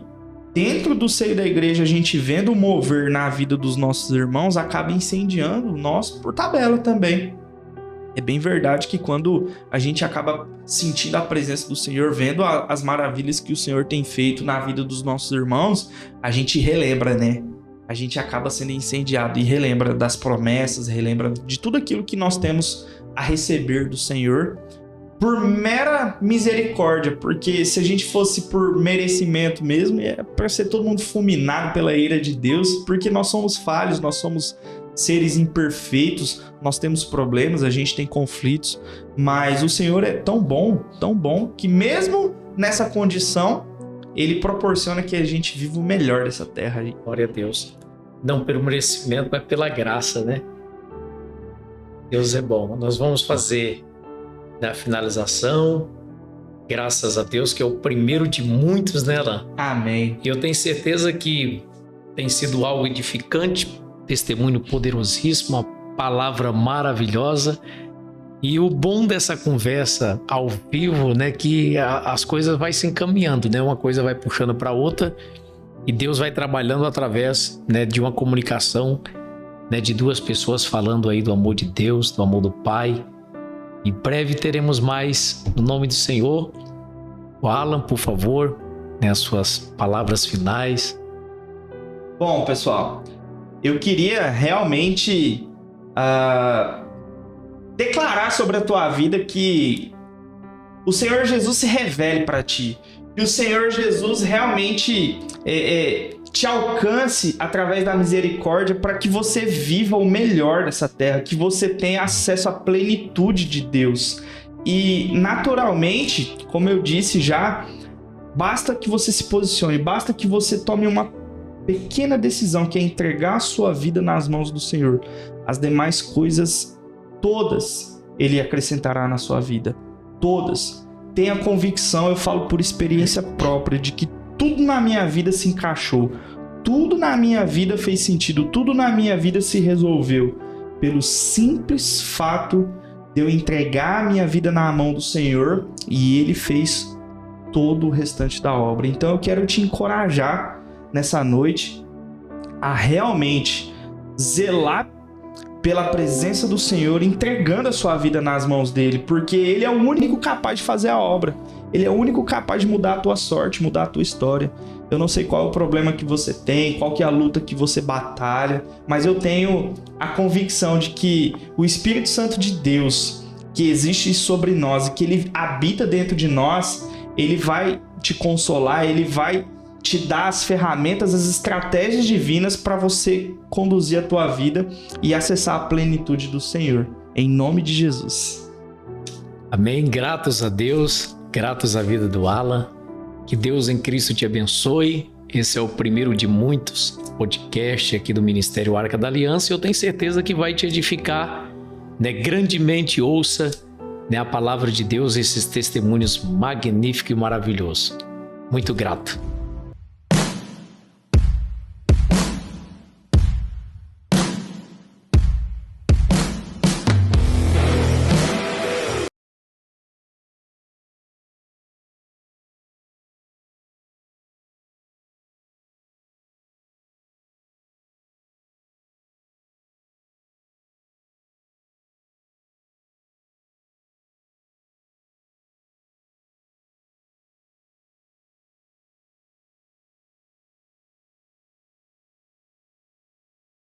Speaker 2: dentro do seio da igreja, a gente vendo o mover na vida dos nossos irmãos, acaba incendiando nós por tabela também. É bem verdade que quando a gente acaba sentindo a presença do Senhor, vendo as maravilhas que o Senhor tem feito na vida dos nossos irmãos, a gente relembra, né? A gente acaba sendo incendiado e relembra das promessas, relembra de tudo aquilo que nós temos a receber do Senhor por mera misericórdia, porque se a gente fosse por merecimento mesmo, é para ser todo mundo fulminado pela ira de Deus, porque nós somos falhos, nós somos seres imperfeitos, nós temos problemas, a gente tem conflitos, mas o Senhor é tão bom, que mesmo nessa condição, Ele proporciona que a gente viva o melhor dessa terra.
Speaker 1: Glória a Deus. Não pelo merecimento, mas pela graça, né? Deus é bom. Nós vamos fazer a finalização, graças a Deus, que é o primeiro de muitos, né, Alan?
Speaker 2: Amém.
Speaker 1: E eu tenho certeza que tem sido algo edificante, testemunho poderosíssimo, uma palavra maravilhosa. E o bom dessa conversa ao vivo, né, que as coisas vai se encaminhando, né? Uma coisa vai puxando para outra e Deus vai trabalhando através, né, de uma comunicação, né, de duas pessoas falando aí do amor de Deus, do amor do Pai. Em breve teremos mais, no nome do Senhor. O Alan, por favor, né, as suas palavras finais.
Speaker 2: Bom, pessoal, eu queria realmente declarar sobre a tua vida que o Senhor Jesus se revele para ti. Que o Senhor Jesus realmente te alcance através da misericórdia para que você viva o melhor dessa terra, que você tenha acesso à plenitude de Deus. E naturalmente, como eu disse já, basta que você se posicione, basta que você tome uma pequena decisão, que é entregar a sua vida nas mãos do Senhor. As demais coisas, todas, Ele acrescentará na sua vida. Todas. Tenha convicção, eu falo por experiência própria, de que tudo na minha vida se encaixou. Tudo na minha vida fez sentido. Tudo na minha vida se resolveu. Pelo simples fato de eu entregar a minha vida na mão do Senhor, e Ele fez todo o restante da obra. Então eu quero te encorajar nessa noite a realmente zelar pela presença do Senhor, entregando a sua vida nas mãos dele, porque Ele é o único capaz de fazer a obra. Ele é o único capaz de mudar a tua sorte, mudar a tua história. Eu não sei qual é o problema que você tem, qual que é a luta que você batalha, mas eu tenho a convicção de que o Espírito Santo de Deus, que existe sobre nós e que Ele habita dentro de nós, Ele vai te consolar, Ele vai te dar as ferramentas, as estratégias divinas para você conduzir a tua vida e acessar a plenitude do Senhor. Em nome de Jesus.
Speaker 1: Amém. Gratos a Deus, gratos à vida do Alan. Que Deus em Cristo te abençoe. Esse é o primeiro de muitos podcasts aqui do Ministério Arca da Aliança e eu tenho certeza que vai te edificar, né? Grandemente ouça, né, a palavra de Deus, esses testemunhos magníficos e maravilhosos. Muito grato.